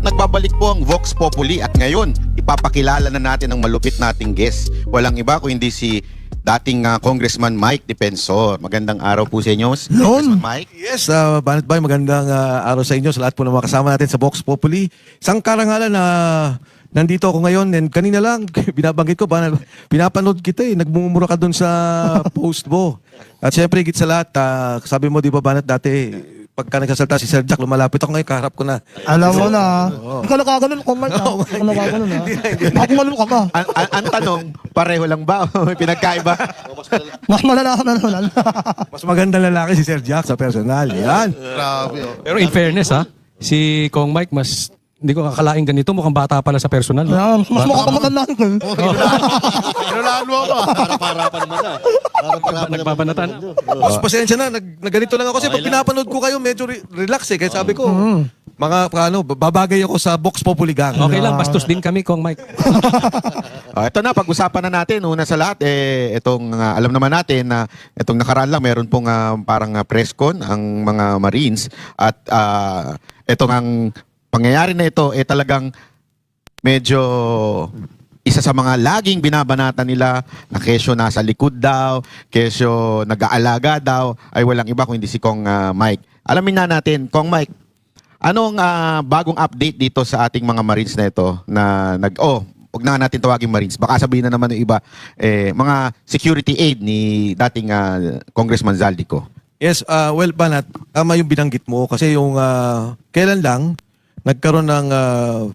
nagbabalik po ang Vox Populi at ngayon, ipapakilala na natin ang malupit nating guest. Walang iba kung hindi si dating Congressman Mike Defensor. Magandang araw po sa inyo, Congressman Mike. Yes, Banat Bay, magandang araw sa inyo, sa lahat po ng mga kasama natin sa Vox Populi. Isang karangalan na nandito ako ngayon and kanina lang, binabanggit ko, pinapanood kita nagmumura ka dun sa post mo. At syempre, higit sa lahat, sabi mo, di ba Banat, dati, pagka nagsasalta si Sir Jack, lumalapit ako ngayon, kaharap ko na. Alam mo na. Ikaw nakaganon ko, Mike. Ikaw nakaganon ha. Nakumalun ka ba? Ang tanong, pareho lang ba? May pinagkaiba? Mas malala ka na naman. Mas maganda lalaki si Sir Jack sa personal. Yan. Grabe. Pero in fairness si Kong Mike mas hindi ko kakalain ganito, mukhang bata pala sa personal. Mas mukha ka matandaan ko. Kinulaan mo ako. Para pa naman na. Nagbabanatan. Mas pasensya na, nagganito lang ako kasi pag pinapanood ko kayo, medyo relax Kaya sabi ko, babagay ako sa Vox Populi gang. Okay lang, bastos din kami, Kong Mike. Ito na, pag-usapan na natin. Una sa lahat, itong, alam naman natin na itong nakaraan lang, meron pong parang press con ang mga Marines. At itong ang pangyayari na ito, talagang medyo isa sa mga laging binabanatan nila na kesyo nasa likod daw, kesyo nag-aalaga daw, ay walang iba kung hindi si Kong Mike. Alamin na natin, Kong Mike, anong bagong update dito sa ating mga Marines na ito na huwag na natin tawagin Marines. Baka sabihin na naman ng iba, mga security aid ni dating Congressman Zaldico. Yes, well, Banat, tama yung binanggit mo kasi yung kailan lang, nagkaroon ng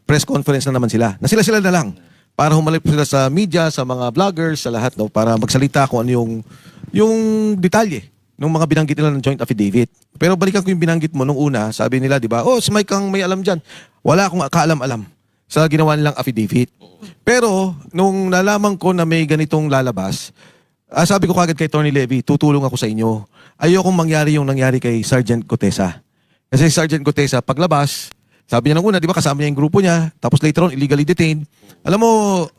press conference na naman sila. Na sila na lang. Para humalip sila sa media, sa mga vloggers, sa lahat, no? Para magsalita kung ano yung detalye ng mga binanggit nila ng joint affidavit. Pero balikan ko yung binanggit mo nung una, sabi nila, di ba, si Mike ang may alam dyan. Wala akong kaalam-alam sa ginawa nilang affidavit. Pero, nung nalaman ko na may ganitong lalabas, sabi ko kagad kay Tony Levy, tutulong ako sa inyo. Ayokong mangyari yung nangyari kay Sergeant Gutesa. Kasi Sergeant Gutesa, paglabas, sabi niya nung una, di ba, kasama niya yung grupo niya, tapos later on, illegally detained. Alam mo,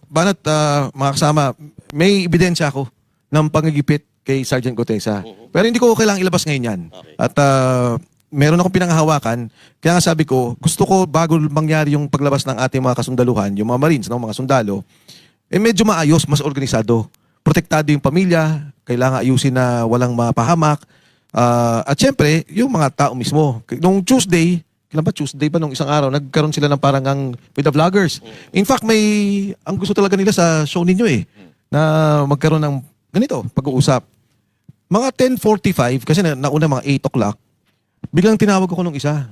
Banat, mga kasama, may ebidensya ako ng pangigipit kay Sergeant Gutesa. Pero hindi ko kailangang ilabas ngayon yan. Okay. At meron akong pinanghahawakan. Kaya nga sabi ko, gusto ko bago mangyari yung paglabas ng ating mga kasundaluhan, yung mga Marines, mga sundalo, medyo maayos, mas organisado. Protektado yung pamilya, kailangan ayusin na walang mapahamak. At syempre, yung mga tao mismo. Nung Tuesday ba nung isang araw, nagkaroon sila ng parang with the vloggers. In fact, ang gusto talaga nila sa show ninyo na magkaroon ng ganito, pag-uusap. Mga 10:45, kasi nauna mga 8 o'clock, biglang tinawag ako nung isa.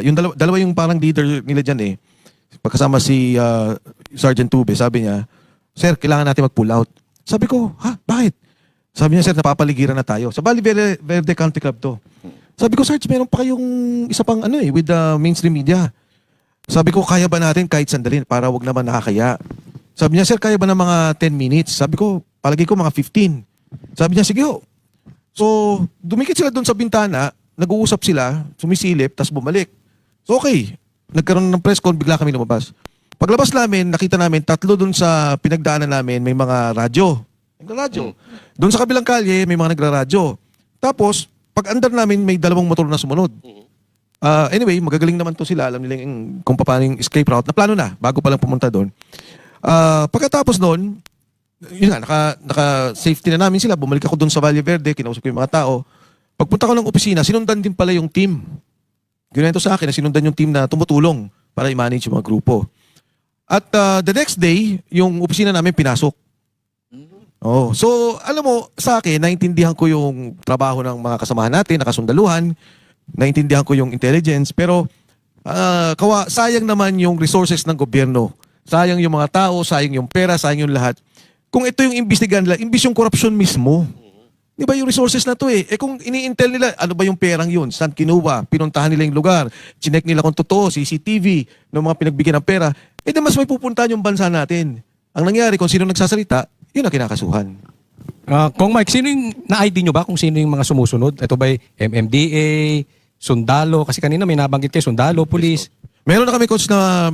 Yung dalawa yung parang leader nila dyan pagkasama si Sergeant Tube, sabi niya, "Sir, kailangan natin mag-pull out." Sabi ko, "Ha? Bakit?" Sabi niya, "Sir, napapaligiran na tayo." Sa Valle Verde Country Club to. Sabi ko, Sarge, meron pa kayong isa pang with the mainstream media. Sabi ko, kaya ba natin kahit sandali para wag naman nakakaya? Sabi niya, "Sir, kaya ba ng mga 10 minutes? Sabi ko, palagi ko mga 15. Sabi niya, "Sige ho." So, dumikit sila doon sa bintana, nag-uusap sila, sumisilip, tapos bumalik. So, okay. Nagkaroon ng press con, bigla kami lumabas. Paglabas namin, nakita namin, 3 doon sa pinagdaanan namin, may mga radyo. Nagra-radyo. Doon sa kabilang kalye, may mga nagra-radyo. Tapos, pag andar namin, may 2 motor na sumunod. Anyway, magagaling naman to sila. Alam nila kung paano yung escape route. Na plano na, bago pa lang pumunta doon. Pagkatapos noon, yun nga, naka-safety na namin sila. Bumalik ako doon sa Valle Verde, kinausap ko yung mga tao. Pagpunta ko ng opisina, sinundan din pala yung team. Ginento sa akin na sinundan yung team na tumutulong para i-manage yung mga grupo. At the next day, yung opisina namin pinasok. So, alam mo, sa akin, naintindihan ko yung trabaho ng mga kasamahan natin, nakasundaluhan, naintindihan ko yung intelligence, pero sayang naman yung resources ng gobyerno. Sayang yung mga tao, sayang yung pera, sayang yung lahat. Kung ito yung imbestigahan nila, imbis yung corruption mismo. Di ba yung resources na to kung ini-intel nila, ano ba yung perang yun? Saan kinuha? Pinuntahan nila yung lugar. Chinek nila kung totoo, CCTV, ng mga pinagbigyan ng pera. Mas may pupuntahan yung bansa natin. Ang nangyari, kung sino nagsasalita, yun ang kinakasuhan. Kong Mike, sino yung na-ID nyo ba kung sino yung mga sumusunod? Ito ba MMDA, sundalo? Kasi kanina may nabanggit kayo, sundalo, police. Meron na kami coach na,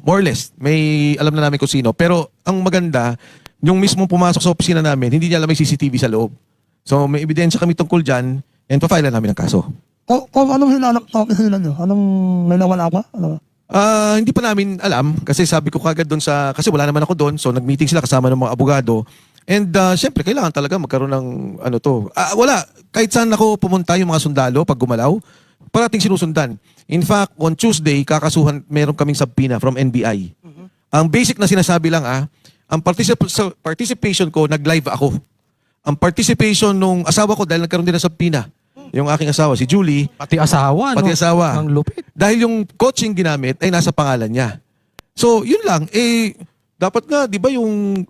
more or less, may alam na namin kung sino. Pero ang maganda, yung mismo pumasok sa opisina namin, hindi niya alam may CCTV sa loob. So may ebidensya kami tungkol dyan, and pa-file na namin ang kaso. Kung anong hinanap sa opisina nyo? Anong may nawala ka? Ano? Hindi pa namin alam kasi sabi ko kagad doon kasi wala naman ako doon, so nag-meeting sila kasama ng mga abogado. And syempre kailangan talaga magkaroon ng wala, kahit saan ako pumunta yung mga sundalo pag gumalaw, parating sinusundan. In fact, on Tuesday kakasuhan, meron kaming subpoena from NBI. Ang basic na sinasabi lang ang participation ko, nag-live ako. Ang participation nung asawa ko dahil nagkaroon din ng subpoena. Yung aking asawa, si Julie, Pati asawa, no? pati asawa. Ang lupit. Dahil yung coaching ginamit ay nasa pangalan niya. So, yun lang. Dapat nga, di ba yung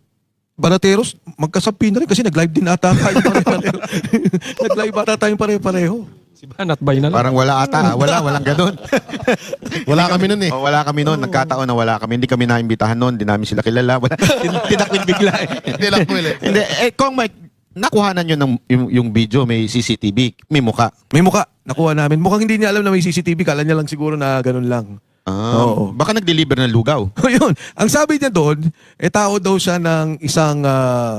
Banateros, magkasabi na rin kasi nag-live din ata tayo pare-pareho. Nag-live ata tayong pare-pareho. Si Banat Bay na lang. Parang wala ata. Walang ganun. Wala kami nun eh. Wala kami noon. Nagkataon na wala kami. Hindi kami naimbitahan noon. Hindi namin sila kilala. Tinakwil bigla. Hindi. Kong Mike, nakuhanan nyo yung video, may CCTV, may muka. May muka. Nakuha namin. Mukhang hindi niya alam na may CCTV. Kala niya lang siguro na ganun lang. Oo. Baka nag-deliver ng lugaw. Yun. Ang sabi niya doon, tao daw siya ng isang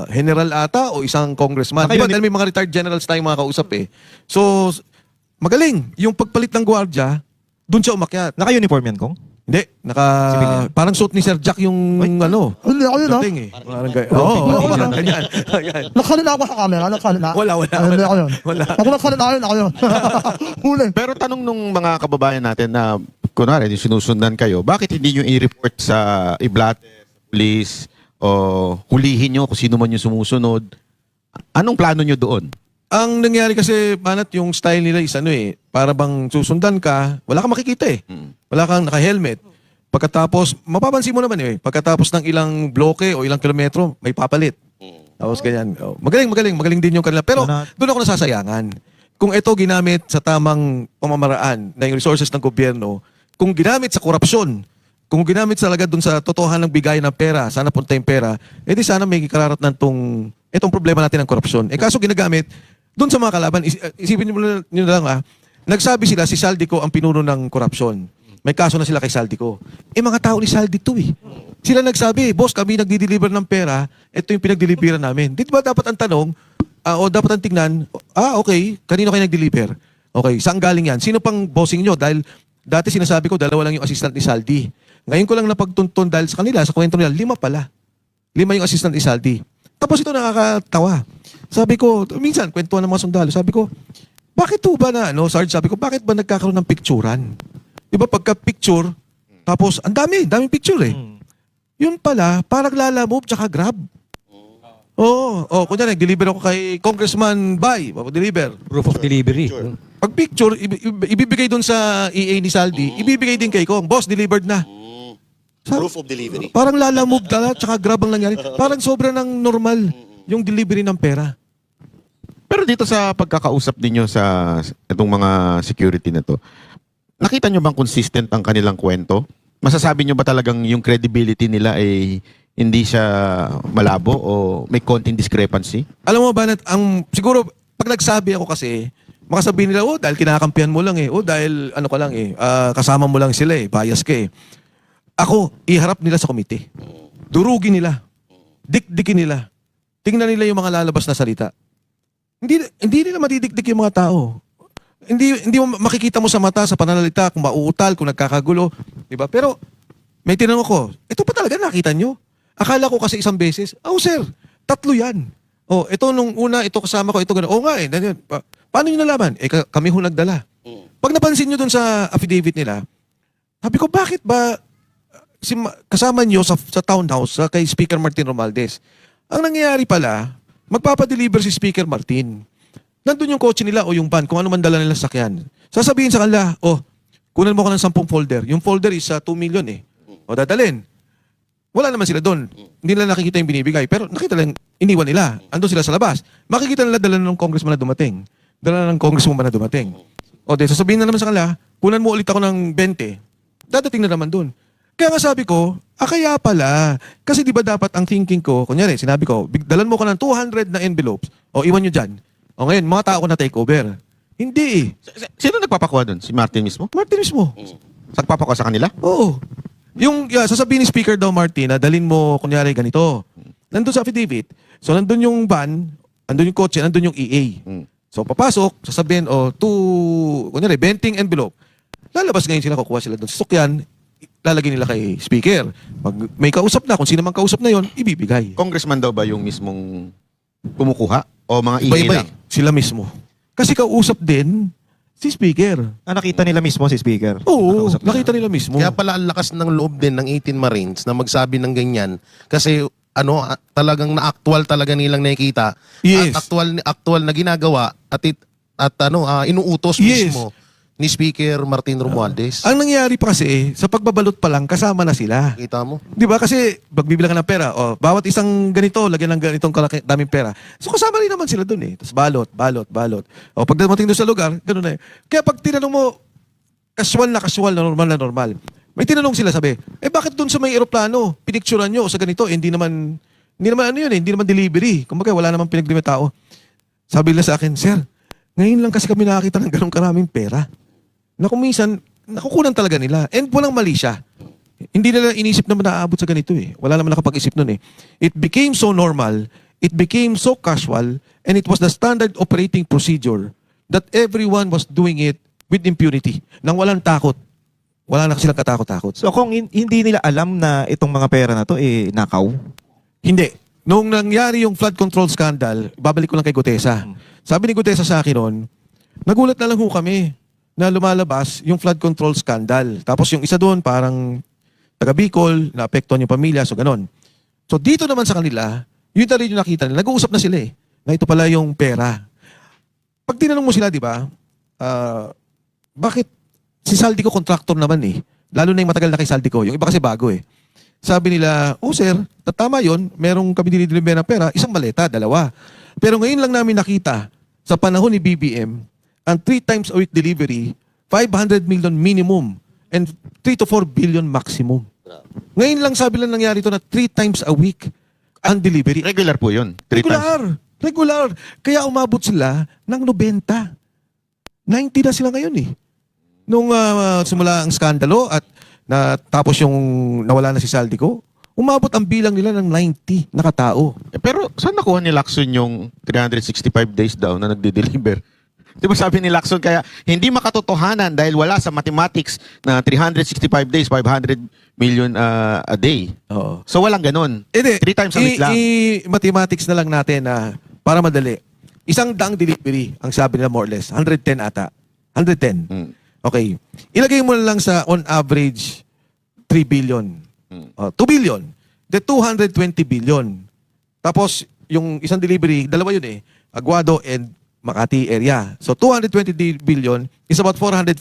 general ata o isang congressman. Di ba? Dahil may mga retired generals tayong mga kausap eh. So, magaling. Yung pagpalit ng gwardiya, doon siya umakyat. Naka-uniform yan, Kong? Hindi. Parang suit ni Sir Jack yung Hindi ako yun, dating eh. Parang Oo, ganyan. Nagsalita ako sa camera, nagsalita. Wala. Hindi ako yun. Wala. Ako nagsalita yun, ako yun. Huli. Pero tanong nung mga kababayan natin na, kunwari, sinusundan kayo, bakit hindi nyo i-report sa Iblates, police, o hulihin nyo kung sino man yung sumusunod? Anong plano nyo doon? Ang nangyari kasi, Banat, yung style nila is para bang susundan ka, wala kang makikita eh. Wala kang naka-helmet. Pagkatapos, mapapansin mo naman pagkatapos ng ilang bloke o ilang kilometro, may papalit. Tapos ganyan. Magaling din yung kanila. Pero doon ako nasasayangan. Kung ito ginamit sa tamang pamamaraan na yung resources ng gobyerno, kung ginamit sa korupsyon, kung ginamit talaga doon sa totohanang bigay ng pera, sana punta yung pera, edi sana may kararatnan itong problema natin ng korupsyon. Kaso ginagamit, doon sa mga kalaban, isipin nyo na lang nagsabi sila si Saldico ang pinuno ng korupsyon. May kaso na sila kay Saldico. Mga tao ni Saldi to eh. Sila nagsabi, boss, kami nagdi-deliver ng pera, ito yung pinag-deliveran namin. Di ba dapat ang tanong, o dapat ang tingnan, okay, kanino kayo nag-deliver? Okay, saan galing yan? Sino pang bossing nyo? Dahil dati sinasabi ko, 2 lang yung assistant ni Saldi. Ngayon ko lang napagtuntun dahil sa kanila, sa kwento nila, 5 pala. 5 yung assistant ni Saldi. Tapos ito nakakatawa. Sabi ko, minsan, kwentuhan ng mga sundalo, sabi ko, bakit to ba Sarge, sabi ko, bakit ba nagkakaroon ng picturean? Diba pagka-picture, tapos, daming picture eh. Yun pala, parang Lala Move tsaka Grab. Kunya nag-deliver ako kay Congressman Bay, deliver. Proof of delivery. Pag picture, ibibigay doon sa EA ni Saldi, ibibigay din kay Kong, boss, delivered na. Proof of delivery. Parang Lala Move tsaka Grab ang nangyari. Parang sobra ng normal yung delivery ng pera. Pero dito sa pagkakausap ninyo sa itong mga security na to, nakita nyo bang consistent ang kanilang kwento? Masasabi nyo ba talagang yung credibility nila ay hindi siya malabo o may konting discrepancy? Alam mo ba, siguro pag nagsabi ako kasi, makasabihin nila, dahil kinakampihan mo lang dahil ka lang kasama mo lang sila bias ka Ako, iharap nila sa komite. Durugin nila. Dikdikin nila. Tingnan nila yung mga lalabas na salita. Hindi nila madidikdik yung mga tao. Hindi mo makikita mo sa mata, sa pananalita, kung mauutal, kung nagkakagulo. Diba? Pero, may tinanong ko, ito pa talaga nakita nyo? Akala ko kasi isang beses, sir, 3 yan. Ito nung una, ito kasama ko, ito gano'n. Nga paano nyo nalaman? Kami ho nagdala. Pag napansin nyo dun sa affidavit nila, sabi ko, bakit ba kasama nyo sa townhouse kay Speaker Martin Romualdez? Ang nangyayari pala, magpapadeliver si Speaker Martin. Nandun yung kotse nila o yung van, kung ano man dala nila sa sakyan. Sasabihin sa kanila, kunan mo ko ng 10 folder. Yung folder is 2 million dadalhin. Wala naman sila doon. Hindi nila nakikita yung binibigay. Pero nakita lang, iniwan nila. Andun sila sa labas. Makikita nila dala ng congressman na dumating. Dala ng congresswoman na dumating. Sasabihin na naman sa kanila, kunan mo ulit ako ng 20. Dadating na naman doon. Kaya nga sabi ko, kaya pala. Kasi di ba dapat ang thinking ko, kunyari, sinabi ko, dalan mo ko ng 200 na envelopes, iwan nyo dyan. Ngayon, mga tao ko na take over. Hindi Sino nagpapakuha doon? Si Martin mismo? Martin mismo. Nagpapakuha sa kanila? Oo. Yung sasabihin ni Speaker daw Martin na dalin mo, kunyari, ganito. Nandun sa affidavit. So, nandun yung van, nandun yung kotse, nandun yung EA. So, papasok, sasabihin, kunyari, 20 envelope. Lalabas ngayon sila, kukuha sila doon sa sukyan, lalagay nila kay speaker. Pag may kausap na, kung sino mang kausap na yon, ibibigay. Congressman daw ba yung mismong kumukuha? O mga email Iba-iba lang? sila mismo. Kasi kausap din si speaker. Nakita nila mismo si speaker. Oo, Nakausap nila. nakita nila mismo. Kaya pala ang lakas ng loob din ng 18 Marines na magsabi ng ganyan kasi talagang na-actual talaga nilang nakikita. Yes. At actual na ginagawa at inuutos Yes. mismo ni Speaker Martin Romualdez. Ang nangyari pa kasi, sa pagbabalot pa lang, kasama na sila. Kita mo? Di ba? Kasi magbibilang ka ng pera, bawat isang ganito, lagyan ng ganitong daming pera. So kasama rin naman sila dun eh. Tapos balot. Pag dumating doon sa lugar, ganun na eh. Kaya pag tinanong mo, casual, na normal. May tinanong sila, sabi, bakit doon sa may eroplano, pinicturean nyo sa ganito, hindi naman hindi naman delivery. Kumbaga, wala naman pinagdimi tao. Sabi nila sa akin, sir, ngayon lang kasi kami nakakita ng ganong karaming pera. Na kung minsan, nakukunan talaga nila. And walang mali siya. Hindi nila inisip na naaabot sa ganito eh. Wala naman nakapag-isip nun eh. It became so normal, it became so casual, and it was the standard operating procedure that everyone was doing it with impunity. Nang walang takot. Wala na silang katakot-takot. So kung hindi nila alam na itong mga pera na to, nakaw? Hindi. Nung nangyari yung flood control scandal, babalik ko lang kay Gutesa. Sabi ni Gutesa sa akin noon, nagulat na lang ho kami na lumalabas yung flood control scandal. Tapos yung isa doon, parang taga Bicol, naapektuhan yung pamilya, so ganon. So dito naman sa kanila, yun na rin yung nakita nila. Nag-uusap na sila eh, na ito pala yung pera. Pag tinanong mo sila, di ba, bakit si Saldico contractor naman eh? Lalo na yung matagal na kay Saldico. Yung iba kasi bago eh. Sabi nila, sir, tama yun, merong kami dinideliver na pera, isang maleta, 2. Pero ngayon lang namin nakita, sa panahon ni BBM, ang 3 times a week delivery, 500 million minimum, and 3 to 4 billion maximum. Ngayon lang sabi lang nangyari ito na 3 times a week ang delivery. Regular po yun. 3 times. Regular. Kaya umabot sila ng 90. 90 na sila ngayon eh. Nung simula ang skandalo at tapos yung nawala na si Saldico, umabot ang bilang nila ng 90 na katao. Pero saan nakuha ni Lacson yung 365 days daw na nagde-deliver? Di ba sabi ni Lacson, kaya hindi makatotohanan dahil wala sa mathematics na 365 days, 500 million a day. Oo. So walang ganun. 3 times a week lang. I-mathematics na lang natin na para madali. 100 delivery, ang sabi nila more or less. 110 ata. 110. Mm. Okay. Ilagay mo na lang sa on average 3 billion. 2 billion. The 220 billion. Tapos yung isang delivery, 2 yun eh. Aguado and Makati area. So 220 billion is about 440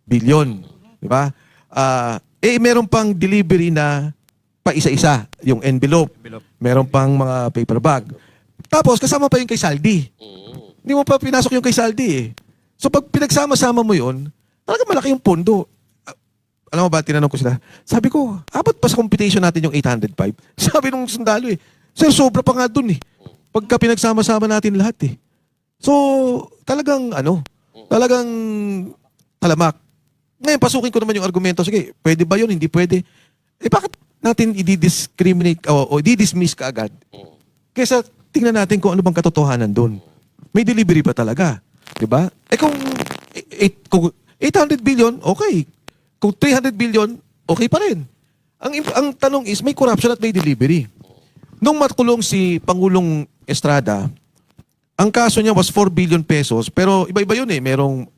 billion. Di ba? Meron pang delivery na pa isa-isa. Yung envelope. Meron pang mga paper bag. Tapos kasama pa yung kay Saldi. Hindi mo pa pinasok yung kay Saldi eh. So pag pinagsama-sama mo yun, talaga malaki yung pondo. Alam mo ba, tinanong ko sila. Sabi ko, abot pa sa computation natin yung 805? Sabi nung sundalo eh. Sir, sobra pa nga dun eh. Pagka pinagsama-sama natin lahat eh. So, talagang talagang talamak. Ngayon, pasukin ko naman yung argumento. Sige, pwede ba yun? Hindi pwede. Bakit natin i-discriminate o i-dismiss ka agad? Kesa tingnan natin kung ano bang katotohanan doon. May delivery ba talaga? Diba? Kung 800 billion, okay. Kung 300 billion, okay pa rin. Ang tanong is, may corruption at may delivery. Nung matkulong si Pangulong Estrada, ang kaso niya was 4 billion pesos, pero iba-iba yun eh. Merong,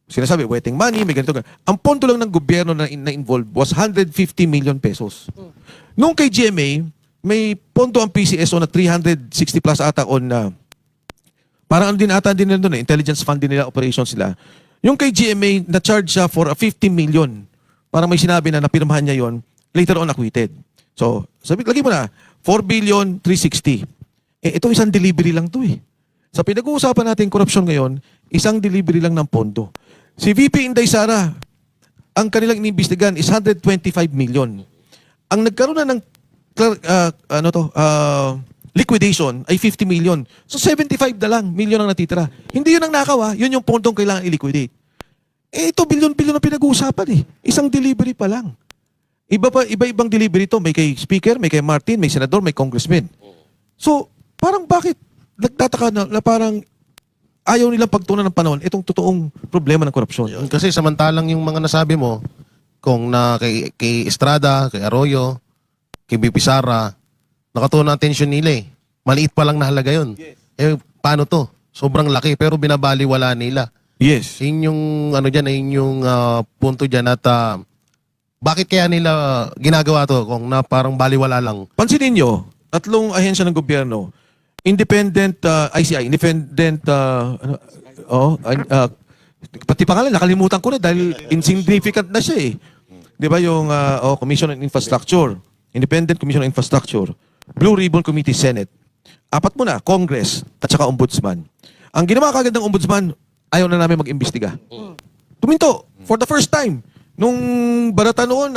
sinasabi, wetting money, may ganito. Ang pondo lang ng gobyerno na involved was 150 million pesos. Nung kay GMA, may pondo ang PCSO na 360 plus ata on na parang din ata din nila doon eh, intelligence fund din nila, operations sila. Yung kay GMA, na-charge siya for 50 million. Parang may sinabi na napirmahan niya yon, later on acquitted. So, lagi mo na, 4 billion, 360. Ito isang delivery lang to eh. Sa pinag-uusapan natin korupsyon ngayon, isang delivery lang ng pondo. Si VP Inday Sara, ang kanilang inimbestigan is 125 million. Ang nagkaroon na ng liquidation ay 50 million. So 75 na lang million ang natitira. Hindi yun ang nakaw yun yung pondong kailangan i-liquidate. Ito bilyon-bilyon na pinag-uusapan eh. Isang delivery pa lang. Iba-ibang delivery to. May kay Speaker, may kay Martin, may Senador, may Congressman. So, parang bakit nagtataka na parang ayaw nilang pagtunan ng panahon itong totoong problema ng korupsyon. Kasi samantalang yung mga nasabi mo, kung na kay Estrada, kay Arroyo, kay BP Sara, nakatuon ang atensyon nila eh. Maliit pa lang na halaga yun. Eh, paano to? Sobrang laki pero binabaliwala nila. Yes. Yun yung, ano dyan, yun yung punto dyan at bakit kaya nila ginagawa to kung na parang baliwala lang? Pansinin nyo, tatlong ahensya ng gobyerno, independent ICI, independent pati pangalan nakalimutan ko na dahil insignificant na siya eh. 'Di ba yung Commission on Infrastructure, Independent Commission on Infrastructure, Blue Ribbon Committee Senate. Apat muna, Congress at saka Ombudsman. Ang ginawa kagad ng Ombudsman, ayaw na namin mag-imbestiga. Tuminto for the first time. Nung barata noon,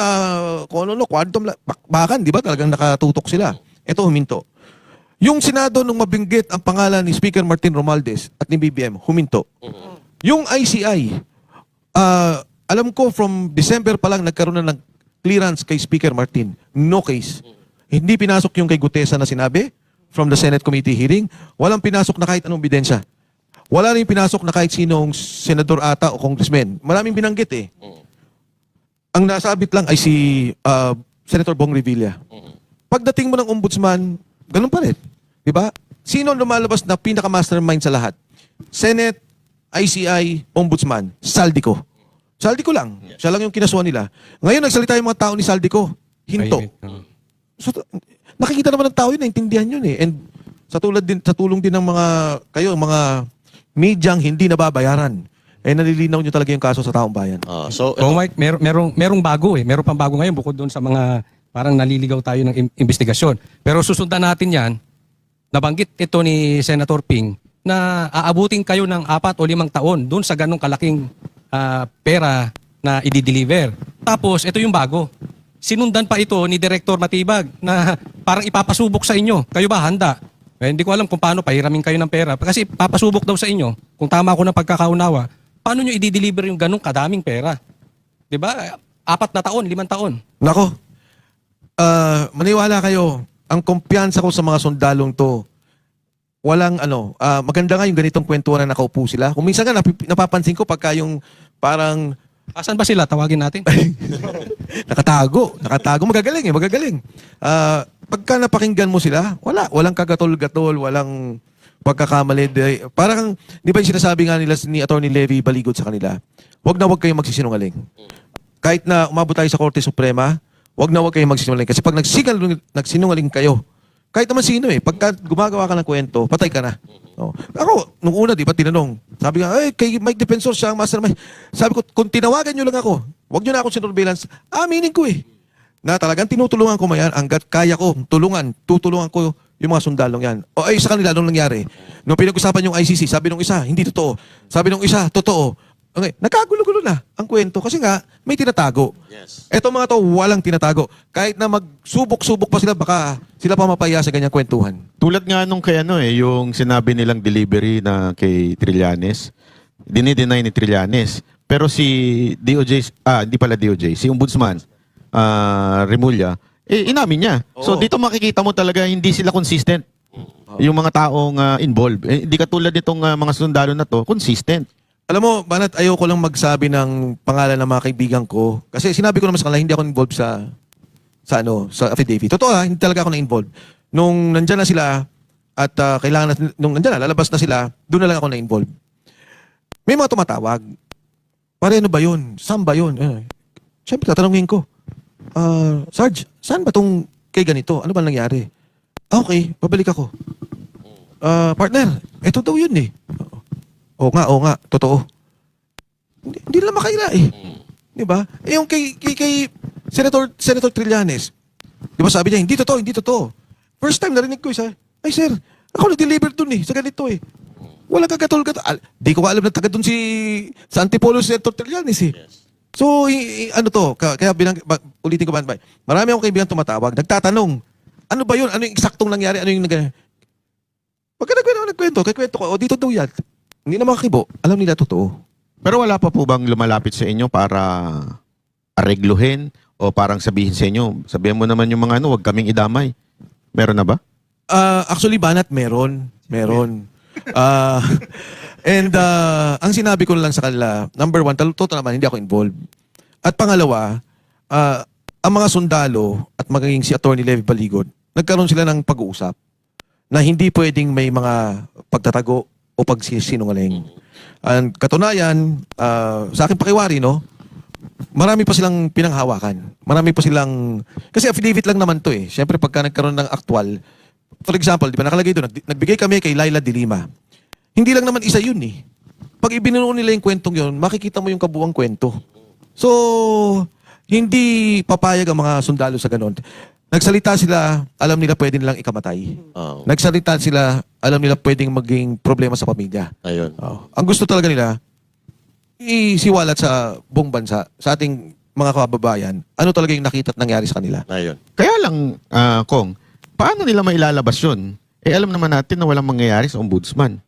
kung ano, quantum bakbakan, di ba? Talagang nakatutok sila. Ito huminto. Yung Senado nung mabinggit ang pangalan ni Speaker Martin Romualdez at ni BBM, huminto. Yung ICI, alam ko from December pa lang nagkaroon na ng clearance kay Speaker Martin. No case. Hindi pinasok yung kay Gutesa na sinabi from the Senate Committee hearing. Walang pinasok na kahit anong ebidensya. Wala rin pinasok na kahit sinong senador ata o congressman. Maraming binanggit eh. Ang nasabit lang ay si Senator Bong Revilla. Pagdating mo ng ombudsman, ganun pa rin. Diba? Sino ang lumalabas na pinaka-mastermind sa lahat? Senate, ICI, Ombudsman, Saldico. Saldico lang. Siya lang yung kinasuhan nila. Ngayon, nagsalita yung mga tao ni Saldico. Hinto. So, nakikita naman ng tao yun, naintindihan yun eh. And sa tulong din ng mga, mga medyang hindi nababayaran, nalilinaw nyo talaga yung kaso sa taong bayan. So, Mike, merong bago eh. Meron pang bago ngayon bukod doon sa mga parang naliligaw tayo ng investigasyon. Pero susundan natin yan, nabanggit ito ni Senator Ping na aabutin kayo ng 4 o 5 taon doon sa ganong kalaking pera na i-deliver. Tapos, ito yung bago. Sinundan pa ito ni Director Matibag na parang ipapasubok sa inyo. Kayo ba handa? Hindi ko alam kung paano pahiramin kayo ng pera. Kasi papasubok daw sa inyo, kung tama ako ng pagkakaunawa, paano nyo i-deliver yung ganong kadaming pera? 'Di ba? 4 na taon, 5 taon. Nako, maniwala kayo, ang kumpiyansa ko sa mga sundalong to, walang maganda nga yung ganitong kwentuhan na nakaupo sila. Kung minsan nga napapansin ko pagka yung parang Asan ba sila? Tawagin natin. nakatago, magagaling. Pagka napakinggan mo sila, walang kagatol-gatol, walang pagkakamali. Parang, di ba yung sinasabi nga nila ni Atty. Levy Baligod sa kanila, wag na wag kayong magsisinungaling. Kahit na umabot tayo sa Korte Suprema, wag na wag kayong magsisinungaling. Kasi pag nagsinungaling kayo, kahit naman sino pagka gumagawa ka ng kwento, patay ka na. Ako, nung una, di ba, tinanong. Sabi nga, kay Mike Defensor siya ang mastermind. Sabi ko, kung tinawagan nyo lang ako, wag nyo na akong sinurveillance, aminin ko na talagang tinutulungan ko mayan, hanggat kaya ko, tutulungan ko yung mga sundalong yan. Sa kanila, nung nangyari, nung pinag-usapan yung ICC, sabi nung isa, hindi totoo. Sabi nung isa, totoo. Okay, nagkagulo-gulo na ang kwento kasi nga may tinatago. Yes. Eto mga to, walang tinatago. Kahit na magsubok-subok pa sila, baka sila pa mapaya sa ganyang kwentuhan. Tulad nga nung kay yung sinabi nilang delivery na kay Trillanes, dinideny ni Trillanes. Pero si DOJ, hindi pala DOJ, si Ombudsman, Remulla, inamin niya. So dito makikita mo talaga hindi sila consistent. Yung mga taong involved. Hindi katulad nitong mga sundalo na to, consistent. Alam mo, Banat, ayoko lang magsabi ng pangalan ng mga kaibigan ko. Kasi sinabi ko naman sa kanila, hindi ako involved sa affidavit. Totoo hindi talaga ako na-involved. Nung nandyan na sila, at nung nandyan na, lalabas na sila, doon na lang ako na-involved. May mga tumatawag. Pare, ano ba yun? Saan ba yun? Siyempre, tatanungin ko. Sarge, saan ba tong kay ganito? Ano ba nangyari? Okay, pabalik ako. Partner, eto daw yun Oo nga, totoo. Hindi nila makaila Di ba? Yung kay Senator Trillanes, di ba sabi niya, hindi totoo. First time narinig ko ay sir, ako na-deliver dun sa ganito Walang kagatol-gatol. Di ko alam na taga dun sa Antipolo Senator Trillanes So, kaya ulitin ko ba, marami akong kaibigan tumatawag, nagtatanong, ano ba yun? Ano yung eksaktong nangyari? Ano yung pagka nagkwento ko, dito daw yan. Hindi na makakibo. Alam nila totoo. Pero wala pa po bang lumalapit sa inyo para aregluhin o parang sabihin sa inyo, sabihin mo naman yung mga wag kaming idamay. Meron na ba? Actually, Banat, meron. Ang sinabi ko lang sa kanila, number 1, totoo naman, hindi ako involved. At pangalawa, ang mga sundalo at magiging si Attorney Levy Baligod, nagkaroon sila ng pag-uusap na hindi pwedeng may mga pagtatago o pagsisinungaling. Ang katunayan, sa aking pakiwari, no, marami pa silang pinanghawakan. Marami pa silang... Kasi affidavit lang naman to eh. Siyempre, pagka nagkaroon ng aktual, for example, di ba nakalagay doon, nagbigay kami kay Laila de Lima. Hindi lang naman isa yun eh. Pag ibinuno nila yung kwentong yun, makikita mo yung kabuang kwento. So, hindi papayag ang mga sundalo sa ganun. Nagsalita sila, alam nila pwede nilang ikamatay. Oh. Nagsalita sila, alam nila pwedeng maging problema sa pamilya. Ayun. Ang gusto talaga nila, isiwalat sa buong bansa, sa ating mga kababayan, ano talaga yung nakita at nangyari sa kanila. Ayun. Kaya lang, Kong, paano nila mailalabas yun? Alam naman natin na walang mangyayari sa ombudsman.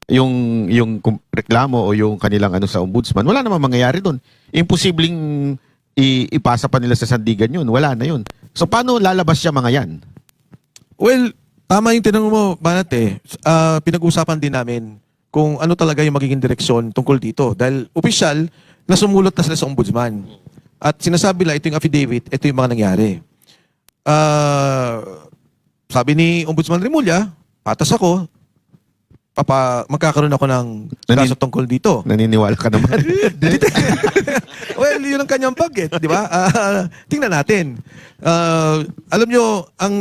Yung reklamo o yung kanilang sa ombudsman, wala namang mangyayari doon. Imposibleng ipasa pa nila sa sandigan yun. Wala na yun. So, paano lalabas siya mga yan? Well, tama yung tinanong mo, Banat eh. Pinag-usapan din namin kung ano talaga yung magiging direksyon tungkol dito. Dahil opisyal, nasumulot na sila sa ombudsman. At sinasabi nila, ito yung affidavit, ito yung mga nangyari. Sabi ni Ombudsman Remulla, patas ako, magkakaroon ako ng kaso tungkol dito. Naniniwala ka naman. Well, yun ang kanyang pag di ba? Tingnan natin. Alam nyo, ang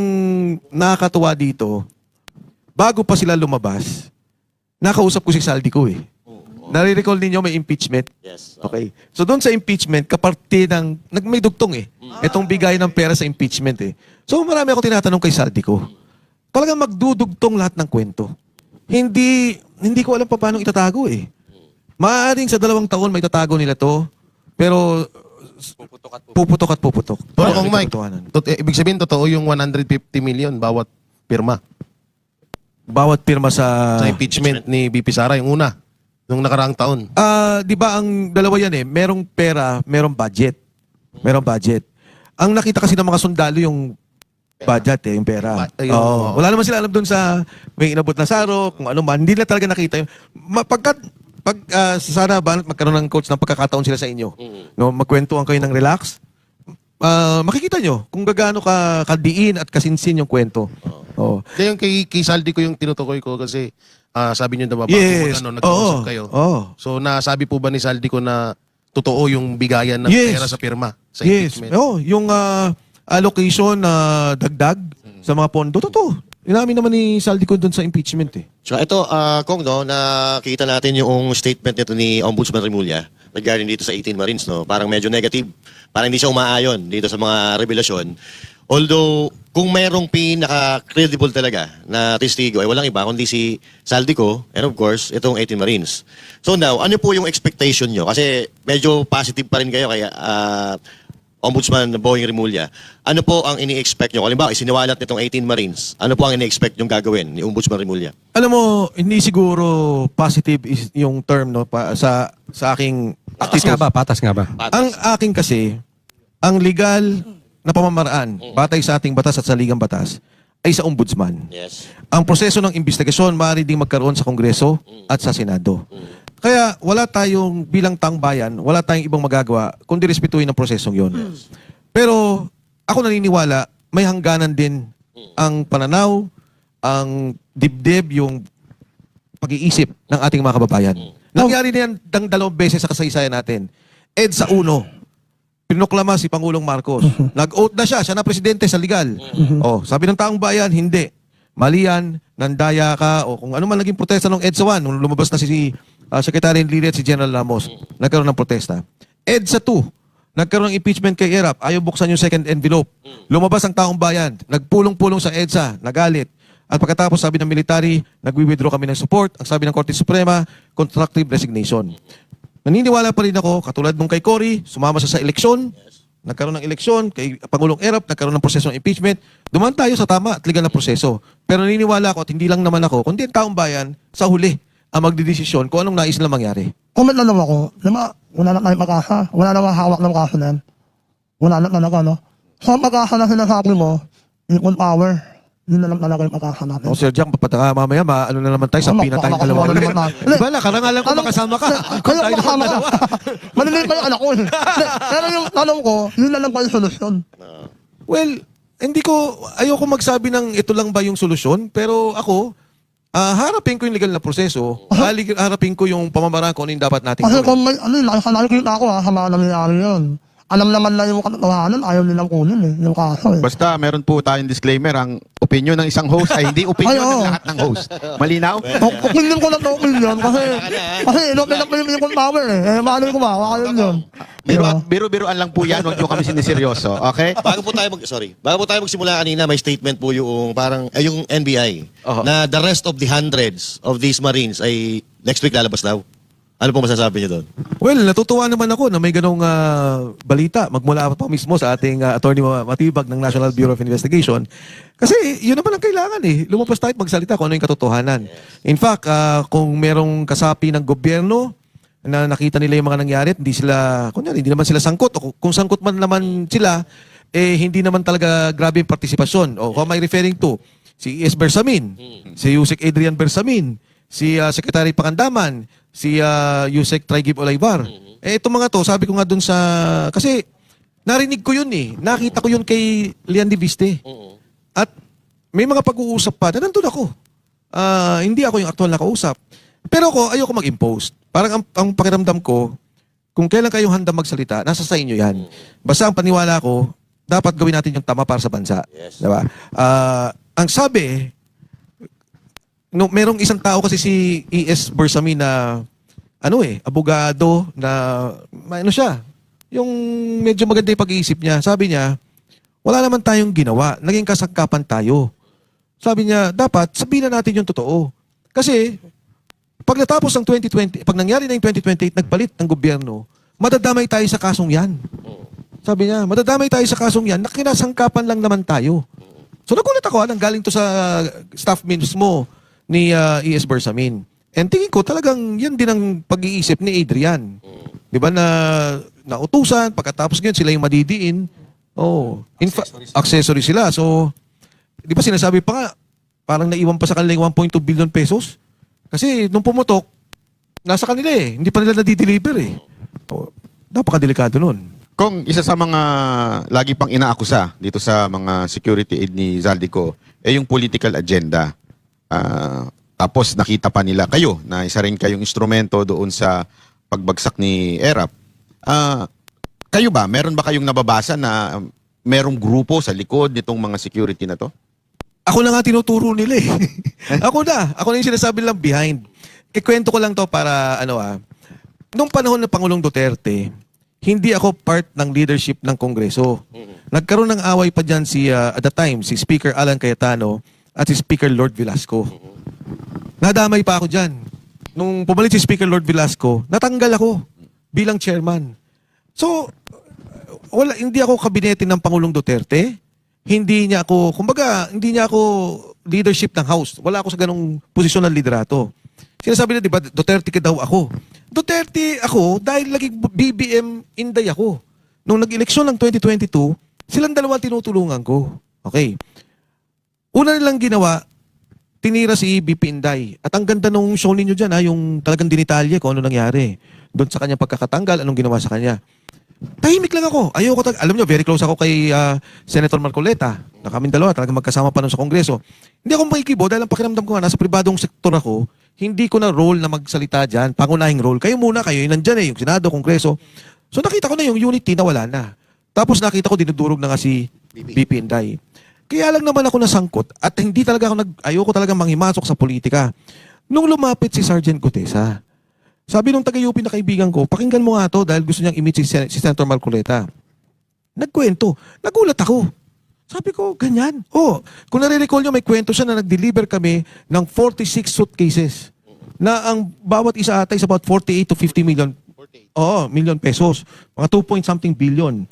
nakakatuwa dito, bago pa sila lumabas, nakausap ko si Saldico eh. Nare-recall ninyo may impeachment? Yes. Okay. So doon sa impeachment, kaparte ng, may dugtong eh. Itong bigay ng pera sa impeachment eh. So marami ako tinatanong kay Saldico. Talagang magdudugtong lahat ng kwento. Hindi ko alam pa paano itatago eh. Maaaring sa 2 taon may itatago nila to, pero puputok at puputok. Pero Paano kung Mike, itotohanan? ibig sabihin totoo yung 150 million bawat pirma Bawat pirma sa... sa impeachment ni BP Sara, yung una, nung nakaraang taon. Di ba ang dalawa yan eh, merong pera, merong budget. Merong budget. Ang nakita kasi ng mga sundalo yung budget eh, yung pera. Wala naman sila alam doon sa may inabot na saro, kung ano man. Hindi na talaga nakita yun. Sana ba magkaroon ng coach ng pagkakataon sila sa inyo? No, magkwentuhan kayo ng relax. Makikita nyo kung gaano kadiin at kasinsin yung kwento. Oh. Kaya yung kay Saldi ko yung tinutukoy ko kasi sabi niyo diba Yes. nag-uusap kayo. Oo. So nasabi po ba ni Saldi ko na totoo yung bigayan ng Yes. pera sa pirma sa Yes. impeachment? Oh, yung allocation na dagdag sa mga pondo, totoo. Inamin naman ni Saldico doon sa impeachment eh. So ito, Kong, no, nakita natin yung statement nito ni Ombudsman Remulla regarding dito sa 18 Marines, no? Parang medyo negative. Parang hindi siya umaayon dito sa mga revelasyon. Although, kung mayroong pinaka-credible talaga na testigo, ay walang iba kundi si Saldico and of course, itong 18 Marines. So now, ano po yung expectation nyo? Kasi medyo positive pa rin kayo kaya Ombudsman Boying Remulla. Ano po ang ini-expect nyo? Halimbawa, isiniwalat nitong 18 Marines. Ano po ang ini-expect nyong gagawin ni Ombudsman Remulla? Alam mo, hindi siguro positive is yung term no sa aking Patas nga ba? Patas nga ba? Ang aking kasi, ang legal na pamamaraan batay sa ating batas at sa ligang batas ay sa ombudsman. Yes. Ang proseso ng investigasyon maaari ding magkaroon sa Kongreso at sa Senado. Kaya wala tayong bilang taong bayan, wala tayong ibang magagawa kundi respetuhin ang prosesong yon. Pero ako naniniwala may hangganan din ang pananaw, ang dibdib, yung pag-iisip ng ating mga kababayan. Nangyari na yan ng 2 beses sa kasaysayan natin. EDSA 1, pinoklama si Pangulong Marcos. Nag-oath na siya na presidente sa legal. Oh, sabi ng taong bayan, hindi. Mali yan, nandaya ka, o kung ano man naging protesta ng EDSA 1, nung lumabas na si Secretary Enrile at si General Ramos, nagkaroon ng protesta. EDSA 2, nagkaroon ng impeachment kay ERAP, ayaw buksan yung second envelope. Lumabas ang taong bayan, nagpulong-pulong sa EDSA, nagalit. At pagkatapos sabi ng military, nagwi-withdraw kami ng support. Ang sabi ng Korte Suprema, constructive resignation. Naniniwala pa rin ako, katulad nung kay Cory, sumama siya sa eleksyon, nagkaroon ng eleksyon, kay Pangulong ERAP, nagkaroon ng proseso ng impeachment. Dumaan tayo sa tama at legal na proseso. Pero naniniwala ako, at hindi lang naman ako, kundi ang taong bayan, sa huli, ang magdidesisyon kung anong nais nilang mangyari. Comment na lang ako. Wala na tayong mag-asa. Wala na hawak ng kaso na yan. Wala na talaga, no? Sa mag-asa na sinasabi mo, equal power. Yun na lang talaga yung pagkakanapin. O Sir Jack, mamaya ano na naman tayo, sabihin na tayo dalawa ulit. Di ba na, karangalan ko makasama ka. Kaya makasama ka. Maliliit pa yung anak ko. Pero yung tanong ko, yun na lang ba yung solusyon? Well, ayoko magsabi ng ito lang ba yung solusyon, pero ako, harapin ko yung legal na proseso, harapin ko yung pamamaraan kung ano yung dapat natin Kasi gawin. kung may, nakikita ko sa mga nangyayari yun. Alam naman na yung katotohanan, ayaw nilang kunin yung kaso eh. Basta meron po tayong disclaimer, ang opinion ng isang host ay hindi opinion Ay, oo. ng lahat ng host. Malinaw? Opinion ko lang to opinion kasi pinapilimin kong power eh. Maano ko ba? Wala yun. Biro-biroan lang po yan, huwag nyo kami siniseryoso. Okay? Bago po tayo magsimula kanina, may statement po yung parang yung NBI na the rest of the hundreds of these Marines ay next week lalabas daw. Ano po masasabi niyo doon? Well, natutuwa naman ako na may ganong balita magmula pa mismo sa ating attorney Matibag ng National Bureau of Investigation. Kasi yun naman ang kailangan eh. Lumabas tayo at magsalita kung ano yung katotohanan. In fact, kung merong kasapi ng gobyerno na nakita nila yung mga nangyari at hindi naman sila sangkot. O kung sangkot man naman sila, hindi naman talaga grabe yung partisipasyon. O kung am I referring to si E.S. Bersamin, si Yusek Adrian Bersamin, si Secretary Pakandaman, si Yusek Traigib Olaybar. Itong mga to, sabi ko nga dun kasi narinig ko yun eh. Nakita ko yun kay Leon de Viste. At may mga pag-uusap pa na nandun ako. Hindi ako yung aktual na kausap. Pero ayoko mag-impose. Parang ang pakiramdam ko, kung kailan kayong handa magsalita, nasa sa inyo yan. Basta ang paniwala ko, dapat gawin natin yung tama para sa bansa. Yes. Diba? Ang sabi, merong isang tao kasi si E.S. Bersamin na abogado na siya. Yung medyo maganda yung pag-iisip niya. Sabi niya, wala naman tayong ginawa. Naging kasangkapan tayo. Sabi niya, dapat sabihin na natin yung totoo. Kasi pag natapos ang 2020, pag nangyari na yung 2028, nagpalit ng gobyerno, madadamay tayo sa kasong yan. Sabi niya, madadamay tayo sa kasong yan, nakinasangkapan lang naman tayo. So nagulat ako, galing to sa staff mismo ni E.S. Bersamin. And tingin ko talagang yan din ang pag-iisip ni Adrian. Di ba na nautusan, pagkatapos ngayon sila yung madidiin. Accessory sila. So, di ba sinasabi pa nga, parang naiwan pa sa kanila yung 1.2 billion pesos? Kasi nung pumutok, nasa kanila eh. Hindi pa nila nadideliver eh. Napakadelikado nun. Kung isa sa mga lagi pang inaakusa dito sa mga security aid ni Zaldico, yung political agenda. Tapos nakita pa nila kayo na isa rin kayong instrumento doon sa pagbagsak ni Erap. Kayo ba, meron ba kayong nababasa na merong grupo sa likod nitong mga security na to? Ako na nga tinuturo nila eh. Ako na yung sinasabi lang behind. Kikwento ko lang to para nung panahon ng Pangulong Duterte, hindi ako part ng leadership ng Kongreso. Nagkaroon ng away pa dyan at the time, si Speaker Alan Cayetano at si Speaker Lord Velasco. Nadamay pa ako dyan. Nung pumalit si Speaker Lord Velasco, natanggal ako bilang chairman. So, hindi ako kabinete ng Pangulong Duterte. Hindi niya ako leadership ng House. Wala ako sa ganong posisyon ng liderato. Sinasabi na, di ba, Duterte ka daw ako. Duterte ako dahil laging BBM Inday ako. Nung nag-eleksyon ng 2022, silang dalawa tinutulungan ko. Okay. Una nilang ginawa, tinira si BP Inday. At ang ganda nung show ninyo dyan, yung talagang dinitalye kung ano nangyari. Doon sa kanyang pagkakatanggal, anong ginawa sa kanya. Tahimik lang ako. Alam nyo, very close ako kay Senator Marcoleta. Na kaming dalawa, talagang magkasama pa nun sa Kongreso. Hindi ako makikibo dahil ang pakiramdam ko nga, nasa pribadong sektor ako, hindi ko na role na magsalita dyan. Pangunahing role. Kayo muna, kayo yung nandyan yung Senado, Kongreso. So nakita ko na yung unity na wala na. Tapos nakita ko dinudurog na nga si BP Inday. Kaya lang naman ako nasangkot at ayoko talaga manghimasok sa politika. Nung lumapit si Sergeant Gutesa, sabi nung taga-UP na kaibigan ko, pakinggan mo nga to dahil gusto niyang i-meet si Senator Marcoleta. Nagkwento. Nagulat ako. Sabi ko, ganyan. Kung nare-recall nyo, may kwento siya na nag-deliver kami ng 46 suitcases na ang bawat isa ata is about 48 to 50 million. Million pesos. Mga 2-point-something billion.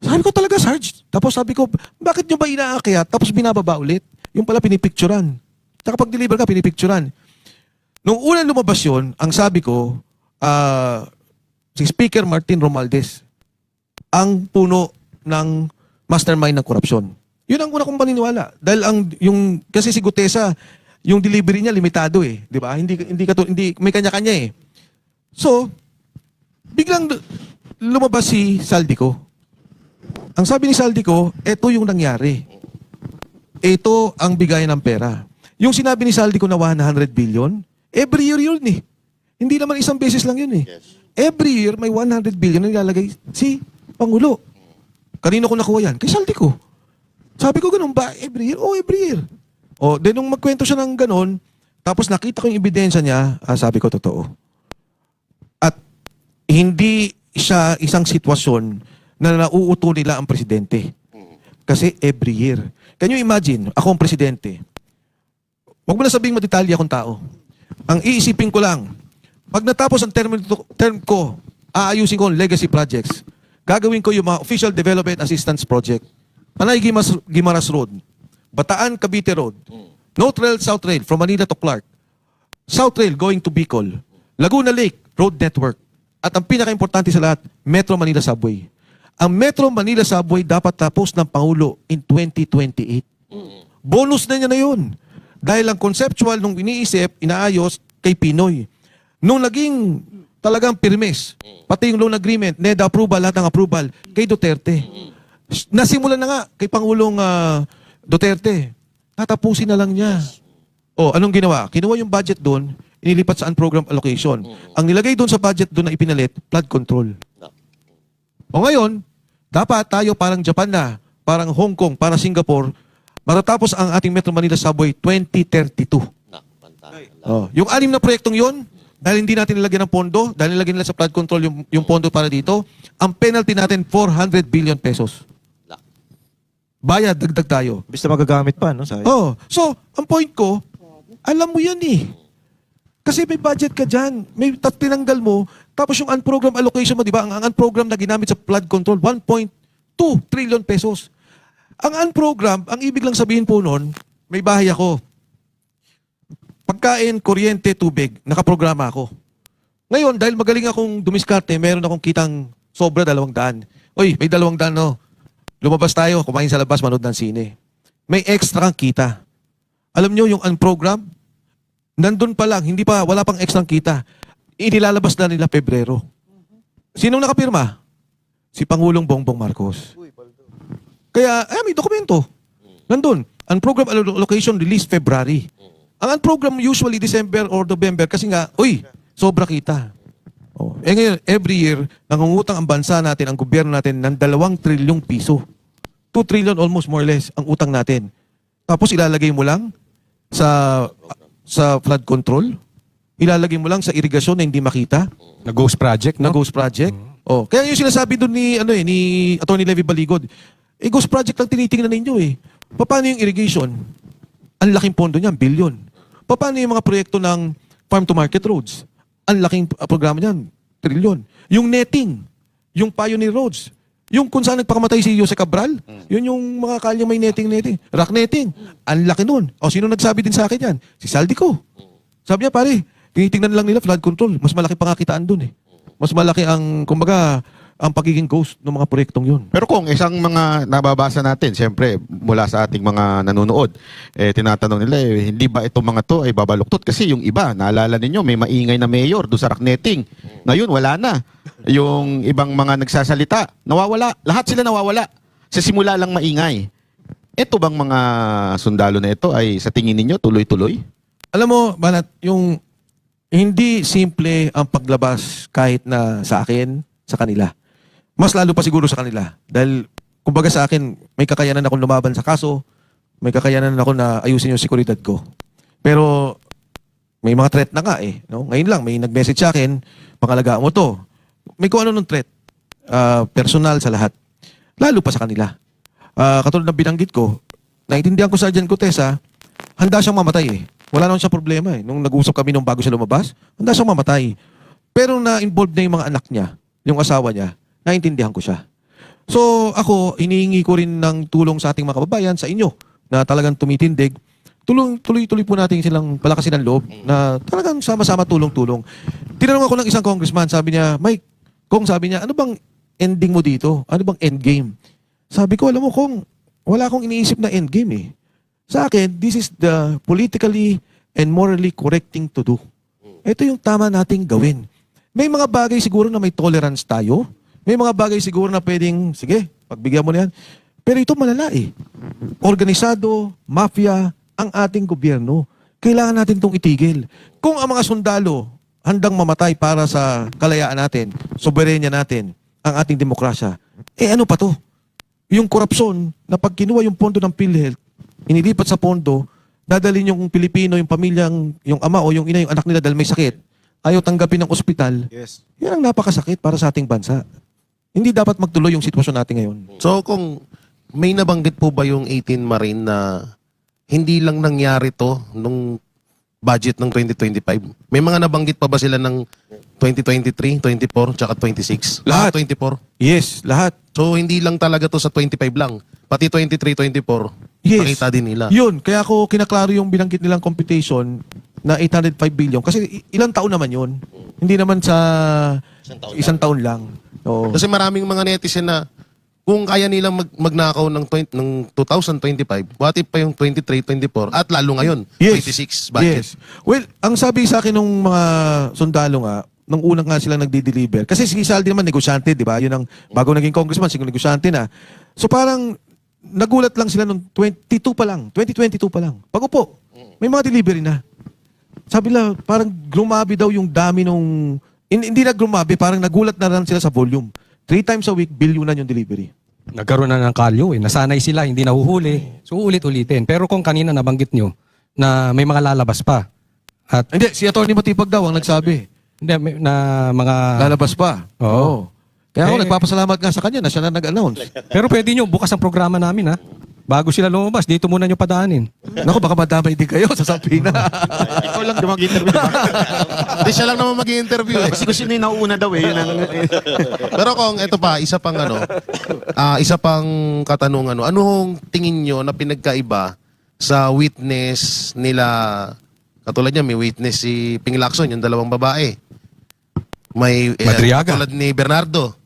Sabi ko talaga, Sarge. Tapos sabi ko, bakit nyo ba inaakyat? Tapos binababa ulit. Yung pala pinipicturan. Tsaka pag deliver ka, pinipicturan. Nung unang lumabas yun, ang sabi ko, si Speaker Martin Romualdez, ang puno ng mastermind ng korupsyon. Yun ang una kong paniniwala. Dahil kasi si Gutesa, yung delivery niya limitado eh, 'di ba? Hindi may kanya-kanya eh. So, biglang lumabas si Saldico. Ang sabi ni Saldico, ito yung nangyari. Ito ang bigay ng pera. Yung sinabi ni Saldico na 100 billion, every year yun eh. Hindi naman isang beses lang yun eh. Every year may 100 billion na nilalagay si Pangulo. Kanino ko nakuha yan? Kay Saldico. Sabi ko, ganun ba? Every year? Oh, every year. O, then nung magkwento siya ng ganun, tapos nakita ko yung ebidensya niya, sabi ko, totoo. At hindi siya isang sitwasyon na nauuto nila ang presidente. Kasi every year. Can you imagine, ako ang presidente. Huwag mo na sabihing madetalye akong tao. Ang iisipin ko lang, pag natapos ang term ko, aayusin ko ang legacy projects. Gagawin ko yung mga official development assistance project. Panay Guimaras Road, Bataan Cavite Road, North Rail, South Rail from Manila to Clark, South Rail going to Bicol, Laguna Lake Road Network, at ang pinaka-importante sa lahat, Metro Manila Subway. Ang Metro Manila Subway dapat tapos ng Pangulo in 2028. Bonus na niya na yun. Dahil ang conceptual nung iniisip, inaayos kay Pinoy. Nung naging talagang pirmes, pati yung loan agreement, NEDA approval, lahat ng approval, kay Duterte. Nasimulan na nga kay Pangulong Duterte. Tatapusin na lang niya. O, anong ginawa? Kinuha yung budget doon, inilipat sa unprogram allocation. Ang nilagay doon sa budget doon na ipinalit, flood control. O ngayon, dapat tayo parang Japan na, parang Hong Kong, parang Singapore, matatapos ang ating Metro Manila Subway 2032. Oh, yung 6 na proyektong yon, dahil hindi natin nilagyan ng pondo, dahil nilagyan nila sa flood control yung pondo para dito, ang penalty natin 400 billion pesos. Bayad, dagdag tayo. Bis na magagamit pa, no? Sayang. Oh, so, ang point ko, alam mo yan eh. Kasi may budget ka dyan. May tinanggal mo. Tapos yung unprogram allocation mo, di ba? Ang unprogram na ginamit sa flood control, 1.2 trillion pesos. Ang unprogram, ang ibig lang sabihin po nun, may bahay ako. Pagkain, kuryente, tubig, nakaprograma ako. Ngayon, dahil magaling akong dumiskarte, meron akong kitang sobra 200. Uy, may 200 no. Lumabas tayo, kumain sa labas, manood ng sine. May extra kang kita. Alam nyo, yung unprogram, nandun pa lang, wala pang extra kita. Inilalabas na nila Pebrero. Sinong nakapirma? Si Pangulong Bongbong Marcos. Kaya, may dokumento. Nandun. Unprogram allocation released February. Ang unprogram usually December or November kasi nga, sobra kita. Oh. Ngayon, every year, nangungutang ang bansa natin, ang gobyerno natin, ng 2 trilyong piso. 2 trillion almost more or less ang utang natin. Tapos ilalagay mo lang sa flood control, ilalagay mo lang sa irigasyon na hindi makita. Na ghost project, no? Na ghost project. Oh, kaya yung sinasabi doon ni Atty. Levy Baligod, ghost project lang tinitingnan ninyo eh. Paano yung irrigation? Ang laking pondo niyan, billion. Paano yung mga proyekto ng farm to market roads? Ang laking programa niyan, trilyon. Yung netting, yung pioneer roads, yung kung saan nagpakamatay si Jose Cabral, yun yung mga kalyang may netting. Rock netting, ang laki nun. O sino nagsabi din sa akin yan? Si Saldico. Sabi niya, pare, tinitingnan lang nila flood control. Mas malaki pangakitaan dun eh. Mas malaki ang, kumbaga, ang pagiging ghost ng mga proyektong yun. Pero kung isang mga nababasa natin, siyempre, mula sa ating mga nanonood, tinatanong nila, hindi ba itong mga to ay babaluktot? Kasi yung iba, naalala ninyo, may maingay na mayor doon sa Rocknetting. Ngayon, wala na. Yung ibang mga nagsasalita, nawawala. Lahat sila nawawala. Sa simula lang maingay. Ito bang mga sundalo na ito ay sa tingin ninyo tuloy-tuloy? Alam mo, Banat, yung hindi simple ang paglabas kahit na sa akin, sa kanila. Mas lalo pa siguro sa kanila. Dahil, kumbaga sa akin, may kakayanan akong lumaban sa kaso, may kakayanan ako na ayusin yung seguridad ko. Pero, may mga threat na nga eh. No? Ngayon lang, may nag-message sa akin, pangalagaan mo to. May kung ano ng threat. Personal sa lahat. Lalo pa sa kanila. Katulad ng binanggit ko, naintindihan ko sa Sergeant Gutesa, handa siyang mamatay eh. Wala naman siya problema eh. Nung nag-usap kami nung bago siya lumabas, handa siyang mamatay. Pero na-involved na yung mga anak niya, yung asawa niya, naintindihan ko siya. So ako, hinihingi ko rin ng tulong sa ating mga kababayan, sa inyo, na talagang tumitindig. Tuloy-tuloy po natin silang palakasin ng loob na talagang sama-sama tulong-tulong. Tinanong ako ng isang congressman, sabi niya, Mike, Kung sabi niya, ano bang ending mo dito? Ano bang endgame? Sabi ko, alam mo Kung, wala akong iniisip na endgame eh. Sa akin, this is the politically and morally correct thing to do. Ito yung tama nating gawin. May mga bagay siguro na may tolerance tayo. May mga bagay siguro na pwedeng, sige, pagbigyan mo na yan. Pero ito malala eh. Organisado, mafia, ang ating gobyerno. Kailangan natin itong itigil. Kung ang mga sundalo handang mamatay para sa kalayaan natin, soberenya natin, ang ating demokrasya, ano pa to? Yung korupsyon na pag kinuha yung pondo ng PhilHealth, inilipat sa pondo, dadalhin yung Pilipino, yung pamilyang, yung ama o yung ina, yung anak nila dahil may sakit, ayaw tanggapin ng ospital, Yes. yan ang napakasakit para sa ating bansa. Hindi dapat magtuloy yung sitwasyon natin ngayon. So kung may nabanggit po ba yung 18 Marine na hindi lang nangyari to nung budget ng 2025? May mga nabanggit pa ba sila ng 2023, 24, tsaka 26? Lahat. 24? Yes, lahat. So hindi lang talaga to sa 25 lang. Pati 23, 24, Yes. pakita din nila. Yun, kaya ako kinaklaro yung binanggit nilang computation na 805 billion. Kasi ilang taon naman yun. Hindi naman sa isang taon lang. Oo. Kasi maraming mga netizen na kung kaya nilang magnakaw ng 2025, what if pa yung 23, 24, at lalo ngayon, 26 budget. Yes. Well, ang sabi sa akin ng mga sundalo nga, nung unang nga sila nagdi-deliver, kasi si Saldi naman, negosyante, di ba? Yun ang, bago naging congressman, siguro negosyante na. So parang, nagulat lang sila nung 2022 pa lang. Pag-upo, may mga delivery na. Sabi nila, parang grumabi daw yung dami nung, hindi na grumabi, parang nagulat na lang sila sa volume. 3 times a week, bilyonan yung delivery. Nagkaroon na ng kalyo eh. Nasanay sila, hindi nahuhuli. So ulit-ulitin. Pero kung kanina nabanggit nyo na may mga lalabas pa. At Hindi, si Atty. Matipag daw ang nagsabi. hindi, na mga... Lalabas pa. Oo. Kaya ako Eh, nagpapasalamat nga sa kanya na siya na nag-announce. Pero pwede nyo, bukas ang programa namin ha. Bago sila lumabas, dito muna nyo padaanin. Naku, baka madamay din kayo sa Sapina. Ikaw lang di mag-interview. Hindi siya lang naman mag-i-interview eh. Kasi gusto niya nauna daw eh. Yun ang, Pero kung ito pa, isa pang katanungan, anong tingin nyo na pinagkaiba sa witness nila, katulad niya, may witness si Ping Lacson, yung dalawang babae. May Madriaga. katulad ni Bernardo.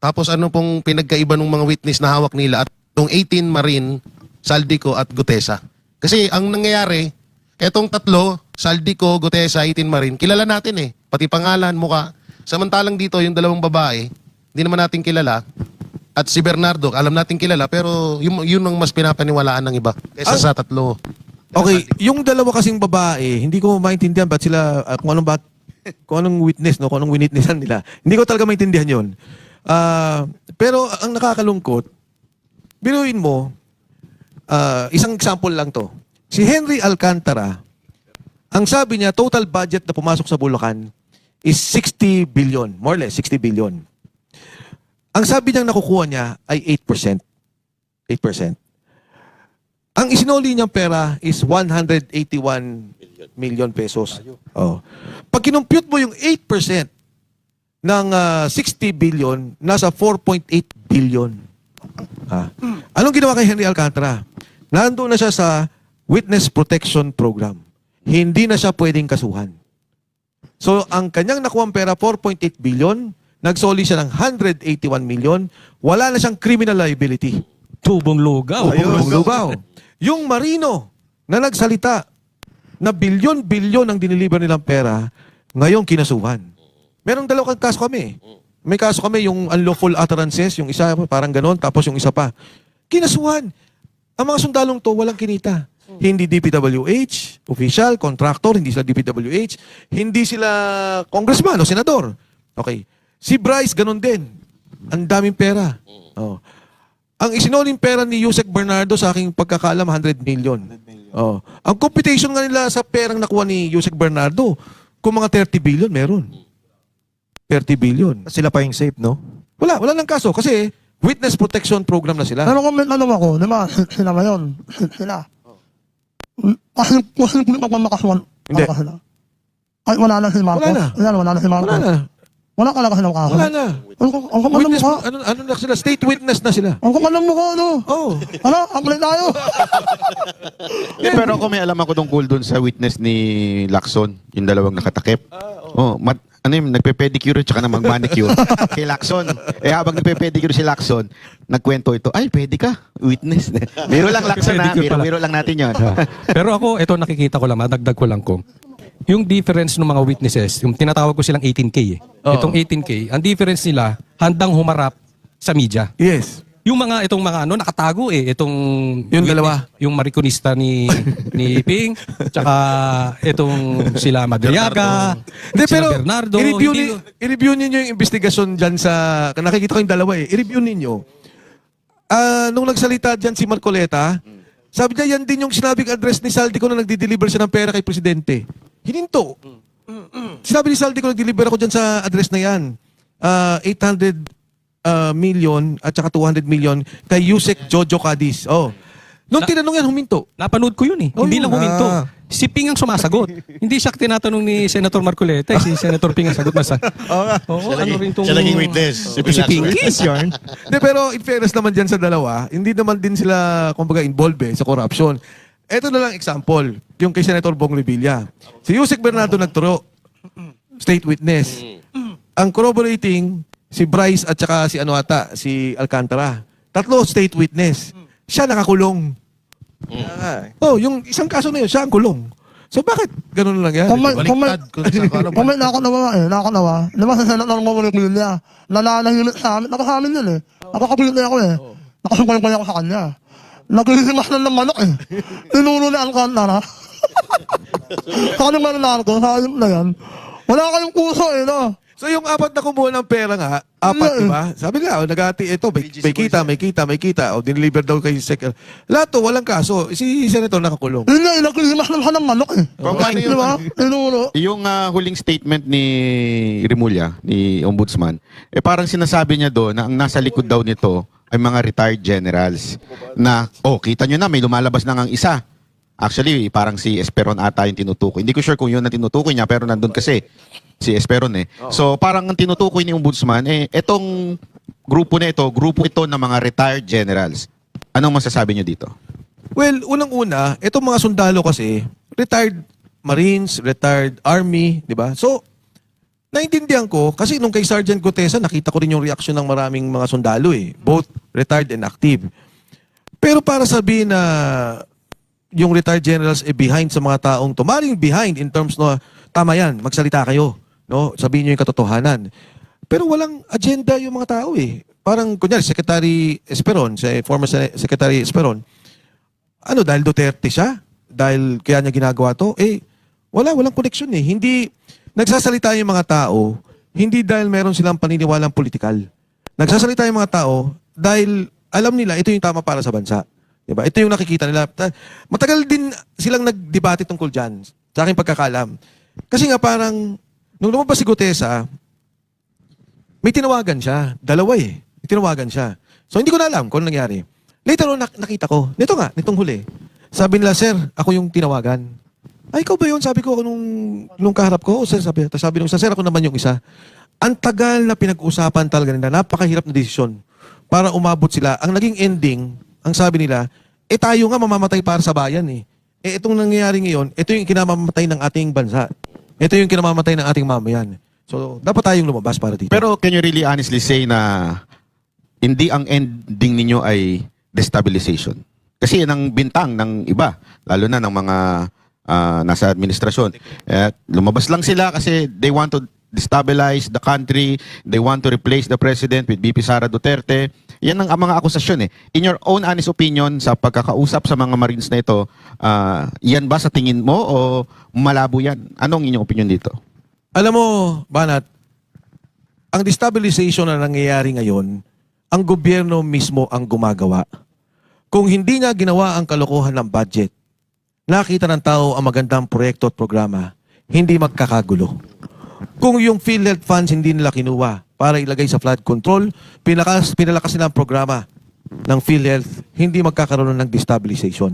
Tapos ano pong pinagkaiba ng mga witness na hawak nila at itong 18 Marine, Saldico at Gutesa? Kasi ang nangyayari, etong tatlo, Saldico, Gutesa, 18 Marine, kilala natin eh. Pati pangalan, muka. Samantalang dito, yung dalawang babae, hindi naman natin kilala. At si Bernardo, alam natin kilala, pero yun ang mas pinapaniwalaan ng iba kaysa sa tatlo. Okay, yung dalawa kasing babae, hindi ko maintindihan ba't sila, kung anong witness, no? Kung anong winitnessan nila. Hindi ko talaga maintindihan yun. Pero ang nakakalungkot, biruin mo, isang example lang to. Si Henry Alcantara, ang sabi niya, total budget na pumasok sa Bulacan is 60 billion. More or less, 60 billion. Ang sabi niyang nakukuha niya ay 8%. 8%. Ang isinuli niyang pera is 181 million pesos. Oh. Pag kinumpute mo yung 8% ng 60 billion, nasa 4.8 billion. Anong ginawa kay Henry Alcantara? Nandoon na siya sa Witness Protection Program. Hindi na siya pwedeng kasuhan. So, ang kanyang nakuha pera, 4.8 billion, nagsoli siya ng 181 million, wala na siyang criminal liability. Tubong lugaw. Tubong lubaw. Yung Marino na nagsalita na bilyon-bilyon ang diniliver nilang pera, ngayon kinasuhan. Merong dalawang kaso kami. May kaso kami yung unlawful utterances, yung isa parang ganon, tapos yung isa pa. Kinasuhan. Ang mga sundalong to, walang kinita. Hindi DPWH, official, contractor, hindi sila DPWH, hindi sila congressman o senador. Okay. Si Bryce, ganon din. Ang daming pera. Oh. Ang isinoling pera ni Yusek Bernardo sa aking pagkakaalam, 100 million. Oh. Ang computation nga nila sa perang nakuha ni Yusek Bernardo, kung mga 30 billion, meron. 30 billion. Sila pa yung safe, no? Wala nang kaso kasi witness protection program na sila. Pero kung may tanong ako, di ba, sila ngayon, sila. Kasi kung ako makasuhan, Hindi. sila. Ay, wala na si Marcos. Wala na. Wala na si Marcos. Wala na. Wala ka lang kasi ng kaso. Wala na. Ang kapal ng Witness, mukha. ano na sila? State witness na sila. Ang kapal ng mukha, ano? Oh. Ano? Apply tayo. pero ako may alam ako tungkol dun sa witness ni Lacson, yung dalawang nakatakip. ano yung nagpe-pedicure tsaka na mag-manicure kay Lacson. Eh habang nagpe-pedicure si Lacson, nagkwento ito, ay pwede ka, witness. Biro lang Lacson ha, Pedicure pala. biro lang natin yun. Pero ako, ito nakikita ko lang, madagdag ko lang ko. Yung difference ng mga witnesses, yung tinatawag ko silang 18K eh. Oo. Itong 18K, ang difference nila, handang humarap sa media. Yes. Yung itong mga nakatago eh. Itong Yung dalawa. Yung mariconista ni Ping, tsaka itong sila Madriaga, Hindi, sila pero Bernardo. i-review ninyo yung investigasyon dyan sa, nakikita ko yung dalawa eh, i-review ninyo. Nung nagsalita dyan si Marcoleta, sabi niya yan din yung sinabing address ni Saldico na nagdi-deliver siya ng pera kay Presidente. Hininto. Sinabi ni Saldico, nag-deliver ako dyan sa address na yan. 800 million at saka 200 million kay Yusek Jojo Cadiz. Oh. Nung tinanong yan, huminto. Napanood ko yun eh. Oh, Hindi yun. lang huminto. Si Ping ang sumasagot. Hindi siya tinatanong ni Senator Marcoleta. Si Senator Ping ang sagot na sa... Oo, ano rin tong... Siya naging witness. Si Ping. Kiss yarn. De, pero in fairness naman dyan sa dalawa, hindi naman din sila, kumbaga, involved sa corruption. Ito na lang example, yung kay Senator Bong Revilla. Si Yusek Bernardo nagturo, state witness. Ang corroborating, si Bryce at saka si Alcantara. Tatlo state witness. Siya nakakulong. Yung isang kaso na yun, siya ang kulong. So bakit ganun lang yan? Baliktad. Kung sa ano ba? Kung may nakakanawa. Di ba sa Senator Marcoleta, nananahimik sa amin, nakasamin yun eh. Nakakapilipin ako eh. Nakasukulay ako sa kanya. Naglilimas na ng manok eh. Tinuro ni Alcantara. Sa kanyang mananarko, sa ayun na yan. Wala kayong puso eh, no? So yung apat na kumuha ng pera nga, apat, di ba? Sabi nila, nagati, ito, may kita. O, diniliver daw kay Sec. Lahat to, walang kaso. Si Senator nakakulong. Yun nga, naglilimas na siya ng manok eh. Paano yun? Di ba? Tinuro. Yung huling statement ni Remulla, ni Ombudsman, parang sinasabi niya doon na ang nasa likod daw nito ay mga retired generals na, kita nyo na, may lumalabas na ngang isa. Actually, parang si Esperon ata yung tinutukoy. Hindi ko sure kung yun ang tinutukoy niya, pero nandun kasi si Esperon eh. So parang ang tinutukoy ni Ombudsman, etong grupo ito ng mga retired generals. Anong masasabi niyo dito? Well, unang-una, itong mga sundalo kasi, retired Marines, retired Army, di ba? So, naintindihan ko, kasi nung kay Sergeant Gutesa, nakita ko rin yung reaksyon ng maraming mga sundalo eh. Both retired and active. Pero para sabihin na yung retired generals behind sa mga taong tumaring behind in terms na tama yan, magsalita kayo. No? Sabihin nyo yung katotohanan. Pero walang agenda yung mga tao eh. Parang, kunyari, Secretary Esperon, former Secretary Esperon, dahil Duterte siya? Dahil kaya niya ginagawa to? Walang connection eh. Hindi, nagsasalita yung mga tao, hindi dahil meron silang paniniwalang politikal. Nagsasalita yung mga tao dahil alam nila ito yung tama para sa bansa. Diba? Ito yung nakikita nila. Matagal din silang nagdebate tungkol dyan, sa aking pagkakalam. Kasi nga parang, nung lumabas si Gutesa, may tinawagan siya. Dalawa eh. May tinawagan siya. So hindi ko na alam kung ano nangyari. Later on, nakita ko. Nitong huli. Sabi nila, sir, ako yung tinawagan. Ay, ikaw ba yun? Sabi ko, nung kaharap ko, sir, sabi nung isa, sir, ako naman yung isa. Ang tagal na pinag-usapan talaga nila, napakahirap na desisyon para umabot sila. Ang naging ending, ang sabi nila, tayo nga mamamatay para sa bayan eh. Itong nangyayari ngayon, ito yung kinamamatay ng ating bansa. Ito yung kinamamatay ng ating mamayan. So, dapat tayong lumabas para dito. Pero can you really honestly say na hindi ang ending ninyo ay destabilization? Kasi yan ang bintang ng iba, lalo na ng mga nasa administrasyon. Lumabas lang sila kasi they want to destabilize the country, they want to replace the president with VP Sara Duterte. Yan ang mga akusasyon eh. In your own honest opinion, sa pagkakausap sa mga Marines na ito, yan ba sa tingin mo o malabo yan? Anong inyong opinion dito? Alam mo, Banat, ang destabilization na nangyayari ngayon, ang gobyerno mismo ang gumagawa. Kung hindi nga ginawa ang kalokohan ng budget, nakita ng tao ang magandang proyekto at programa, hindi magkakagulo. Kung yung PhilHealth funds hindi nila kinuha para ilagay sa flood control, pinalakas nila ang programa ng PhilHealth, hindi magkakaroon ng destabilization.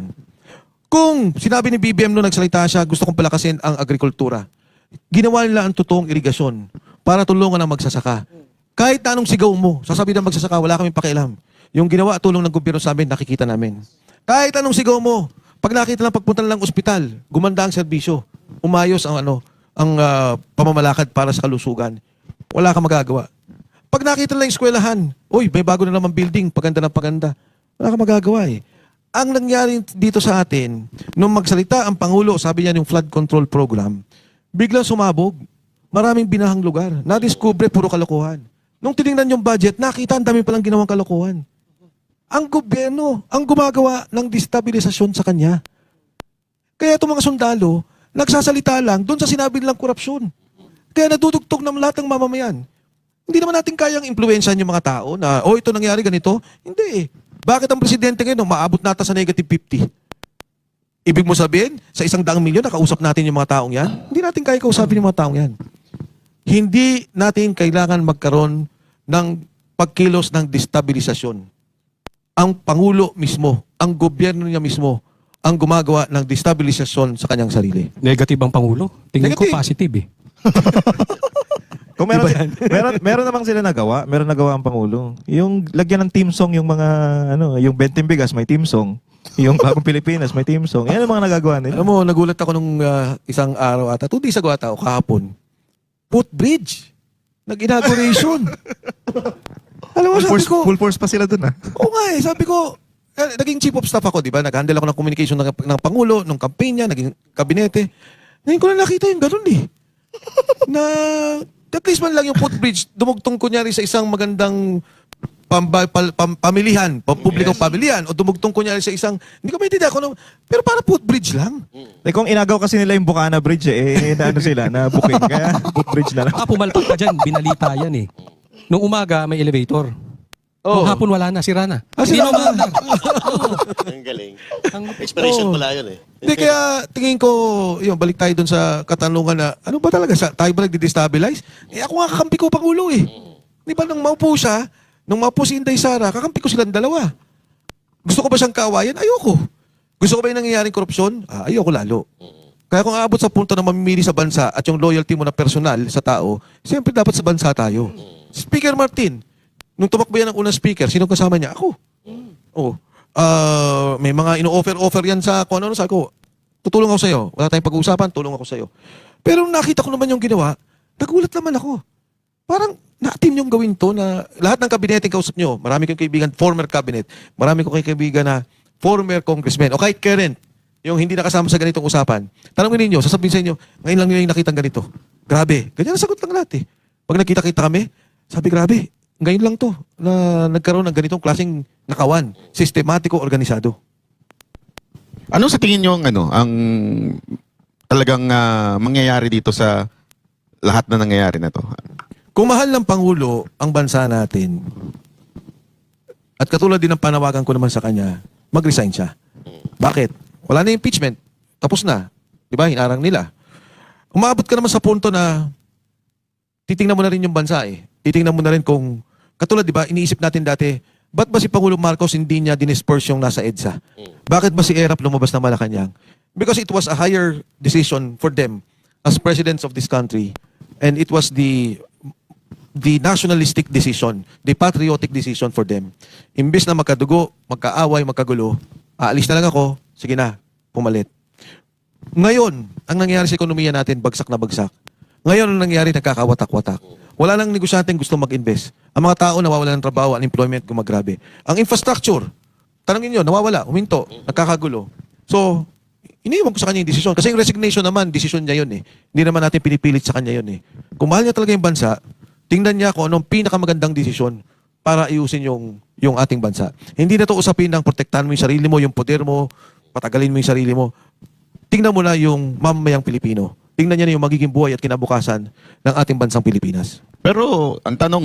Kung sinabi ni BBM nung nagsalita siya, gusto kong palakasin ang agrikultura, ginawa nila ang totoong irigasyon para tulungan ang magsasaka. Kahit anong sigaw mo, sasabihin ng magsasaka, wala kaming pakialam. Yung ginawa tulong ng gobyerno sa amin, nakikita namin. Kahit anong sigaw mo, pag nakita lang pagpunta lang ng ospital, gumanda ang serbisyo, umayos ang pamamalakad para sa kalusugan. Wala kang magagawa. Pag nakita nila yung eskwelahan, uy, may bago na naman building, paganda ng paganda. Wala kang magagawa eh. Ang nangyari dito sa atin, nung magsalita ang Pangulo, sabi niya yung flood control program, biglang sumabog. Maraming binahang lugar. Na-discover, puro kalokohan. Nung tinignan yung budget, nakita ang dami palang ginawang kalokohan. Ang gobyerno, ang gumagawa ng destabilisasyon sa kanya. Kaya itong mga sundalo, nagsasalita lang doon sa sinabi nilang korupsyon. Kaya nadudugtog ng lahat ng mamamayan. Hindi naman natin kayang impluwensyahan yung mga tao na, ito nangyari ganito. Hindi eh. Bakit ang presidente ngayon maabot nata sa negative 50? Ibig mo sabihin, sa 100 milyon, nakausap natin yung mga taong yan? Hindi natin kaya kausapin yung mga taong yan. Hindi natin kailangan magkaroon ng pagkilos ng destabilisasyon. Ang Pangulo mismo, ang gobyerno niya mismo, ang gumagawa ng destabilisasyon sa kanyang sarili. Negative ang Pangulo. Tingin ko Negative. positive eh. Kung meron namang sila nagawa, meron nagawa ang Pangulo. Yung lagyan ng team song yung mga, yung Benting Bigas may team song. Yung Bagong Pilipinas may team song. Yan ang mga nagagawa nila. Alam mo, nagulat ako nung isang araw ata, 2 days ago ata, o kahapon. Footbridge. Nag-inauguration. Alam mo, sabi ko, Full force pa sila dun ah. oo nga eh, sabi ko, naging chief of staff ako, di ba? Nag-handle ako ng communication ng Pangulo, ng kampanya, naging kabinete. Ngayon ko na nakita yung ganun eh. Na, at least man lang yung footbridge, dumugtong kunyari sa isang magandang pamilihan, publikong pamilihan, o dumugtong kunyari sa isang, hindi ko maintindihan ako, pero para footbridge lang. Kung inagaw kasi nila yung Bukana Bridge na sila, na booking. Kaya footbridge na lang. Pumalpak ka dyan, binalita yan eh. Nung umaga, may elevator. Nung hapon, wala na, sira na. Hindi sira na na. umaandar. Ang galing. Expiration pala yun eh. Hindi, kaya tingin ko, balik tayo dun sa katanungan na, ano ba talaga, tayo ba nagdi-destabilize? Ako nga kakampi ko, Pangulo eh. Di ba, nung maupo siya, nung maupo si Inday Sara, kakampi ko silang dalawa. Gusto ko ba siyang kaawayan? Ayoko. Gusto ko ba yung nangyayaring korupsyon? Ayoko lalo. Kaya kung aabot sa punto na mamimili sa bansa at yung loyalty mo na personal sa tao, siyempre dapat sa bansa tayo. Speaker Martin, nung tumakbo yan ang unang speaker, sino kasama niya? Ako. May mga ino-offer yan sa kung ano, sabi ko, tutulong ako sa'yo. Wala tayong pag-uusapan, tulong ako sa'yo. Pero nung nakita ko naman yung ginawa, nagulat naman ako. Parang natin yung gawin to na lahat ng kabinete kausap nyo, marami kong kaibigan, former cabinet, marami kong kaibigan na former congressman, o kahit current, yung hindi nakasama sa ganitong usapan. Tanongin ninyo, sasabihin sa inyo, ngayon lang nyo yung nakitang ganito. Grabe. Ganyan ang sagot lang lahat eh. Pag nakita-kita kami, sabi grabe, ngayon lang to na nagkaroon ng ganitong klaseng nakawan, sistematiko, organisado. Ano sa tingin nyo ang talagang mangyayari dito sa lahat na nangyayari na to? Kung mahal ng Pangulo ang bansa natin, at katulad din ng panawagan ko naman sa kanya, mag-resign siya. Bakit? Wala na impeachment. Tapos na. Di ba? Hinarang nila. Umabot ka naman sa punto na titingnan mo na rin yung bansa eh. Titingnan mo na rin kung, katulad di ba, iniisip natin dati, ba't ba si Pangulo Marcos hindi niya dinisperse yung nasa EDSA? Bakit ba si ERAP lumabas na Malacanang? Because it was a higher decision for them as presidents of this country. And it was the nationalistic decision, the patriotic decision for them. Imbes na magkadugo, magkaaway, magkagulo, aalis na lang ako, sige na, pumalit. Ngayon, ang nangyayari sa ekonomiya natin, bagsak na bagsak. Ngayon, ang nangyayari, nagkakawatak-watak. Wala nang negosyanteng gusto mag-invest. Ang mga tao nawawala ng trabaho, unemployment gumagrabe. Ang infrastructure, tanongin nyo, nawawala, uminto, nagkakagulo. So, iniiwan ko sa kanya yung desisyon. Kasi yung resignation naman, desisyon niya yun eh. Hindi naman natin pinipilit sa kanya yun eh. Kung mahal niya talaga yung bansa, tingnan niya kung anong pinakamagandang desisyon para iusin yung ating bansa. Hindi na to usapin ng protektahan mo yung sarili mo, yung poder mo, patagalin mo yung sarili mo. Tingnan mo na yung mamamayang Pilipino. Tingnan niya na yung magiging buhay at kinabukasan ng ating bansang Pilipinas. Pero ang tanong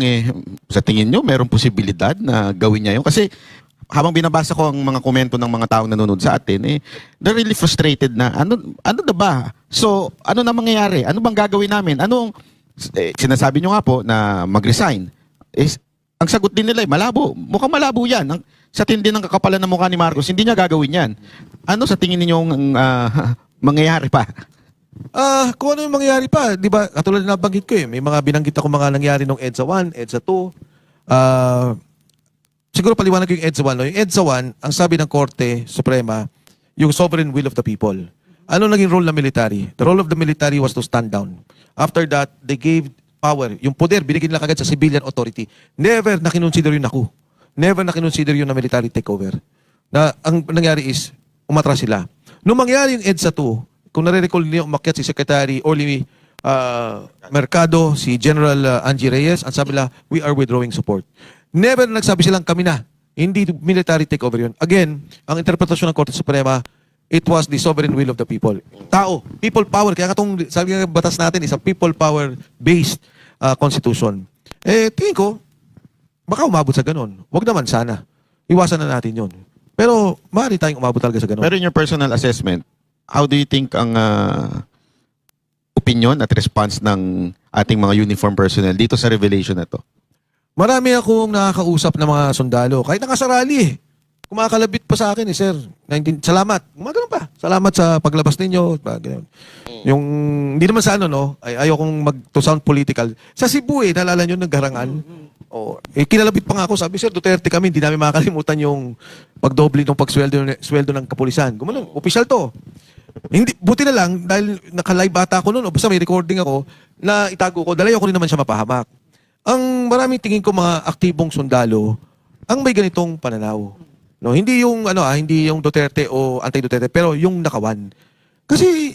sa tingin nyo, merong posibilidad na gawin niya yun? Kasi habang binabasa ko ang mga komento ng mga taong nanonood sa atin, they're really frustrated na, ano na ba? So, ano na mangyayari? Ano bang gagawin namin? Sinasabi nyo nga po na mag-resign. Ang sagot din nila malabo. Mukhang malabo yan. Sa tindi ng kakapalan ng mukha ni Marcos, hindi niya gagawin yan. Ano sa tingin ninyong mangyayari pa? Kung ano yung mangyayari pa, di ba, katulad na nabanggit ko may mga binanggit ako mga nangyari nung EDSA 1, EDSA 2. Siguro paliwanag ko yung EDSA 1. No? Yung EDSA 1, ang sabi ng Korte Suprema, yung sovereign will of the people. Ano naging role ng military? The role of the military was to stand down. After that, they gave power. Yung poder, binigyan nila kagad sa civilian authority. Never na kinonsider yun ako. Never na kinonsider yun na military takeover. Na ang nangyari is, umatras sila. Nung mangyari yung EDSA 2, kung nare-recall niyo, umakyat si Secretary Orly Mercado, si General Angie Reyes, ang sabi nila, we are withdrawing support. Never nagsabi silang kami na. Hindi military takeover yun. Again, ang interpretasyon ng Korte Suprema, it was the sovereign will of the people. Tao, people power. Kaya katong sabi ng batas natin is a people power-based constitution. Tingin ko, baka umabot sa ganun. Huwag naman sana. Iwasan na natin yun. Pero maaari tayong umabot talaga sa ganun. Pero in your personal assessment, how do you think ang opinion at response ng ating mga uniform personnel dito sa revelation na to? Marami akong nakakausap ng mga sundalo. Kahit nakasarali eh. Kumakalabit pa sa akin eh, sir. Salamat. Gumagano pa. Salamat sa paglabas ninyo. Ganun. Yung, hindi naman sa ano, no? Ayokong to sound political. Sa Cebu eh, naalala nyo, nagharangan. Kinalabit pa nga ako. Sabi, sir, Duterte kami. Hindi namin makakalimutan yung pagdoble ng sweldo ng kapulisan. Gumanon, official to. Hindi, buti na lang, dahil naka-live ata ako noon, o basta may recording ako, na itago ko, dalayo ko rin naman siya mapahamak. Ang maraming tingin ko mga aktibong sundalo, ang may ganitong pananaw. No, hindi yung hindi yung Duterte o anti-Duterte, pero yung nakawan. Kasi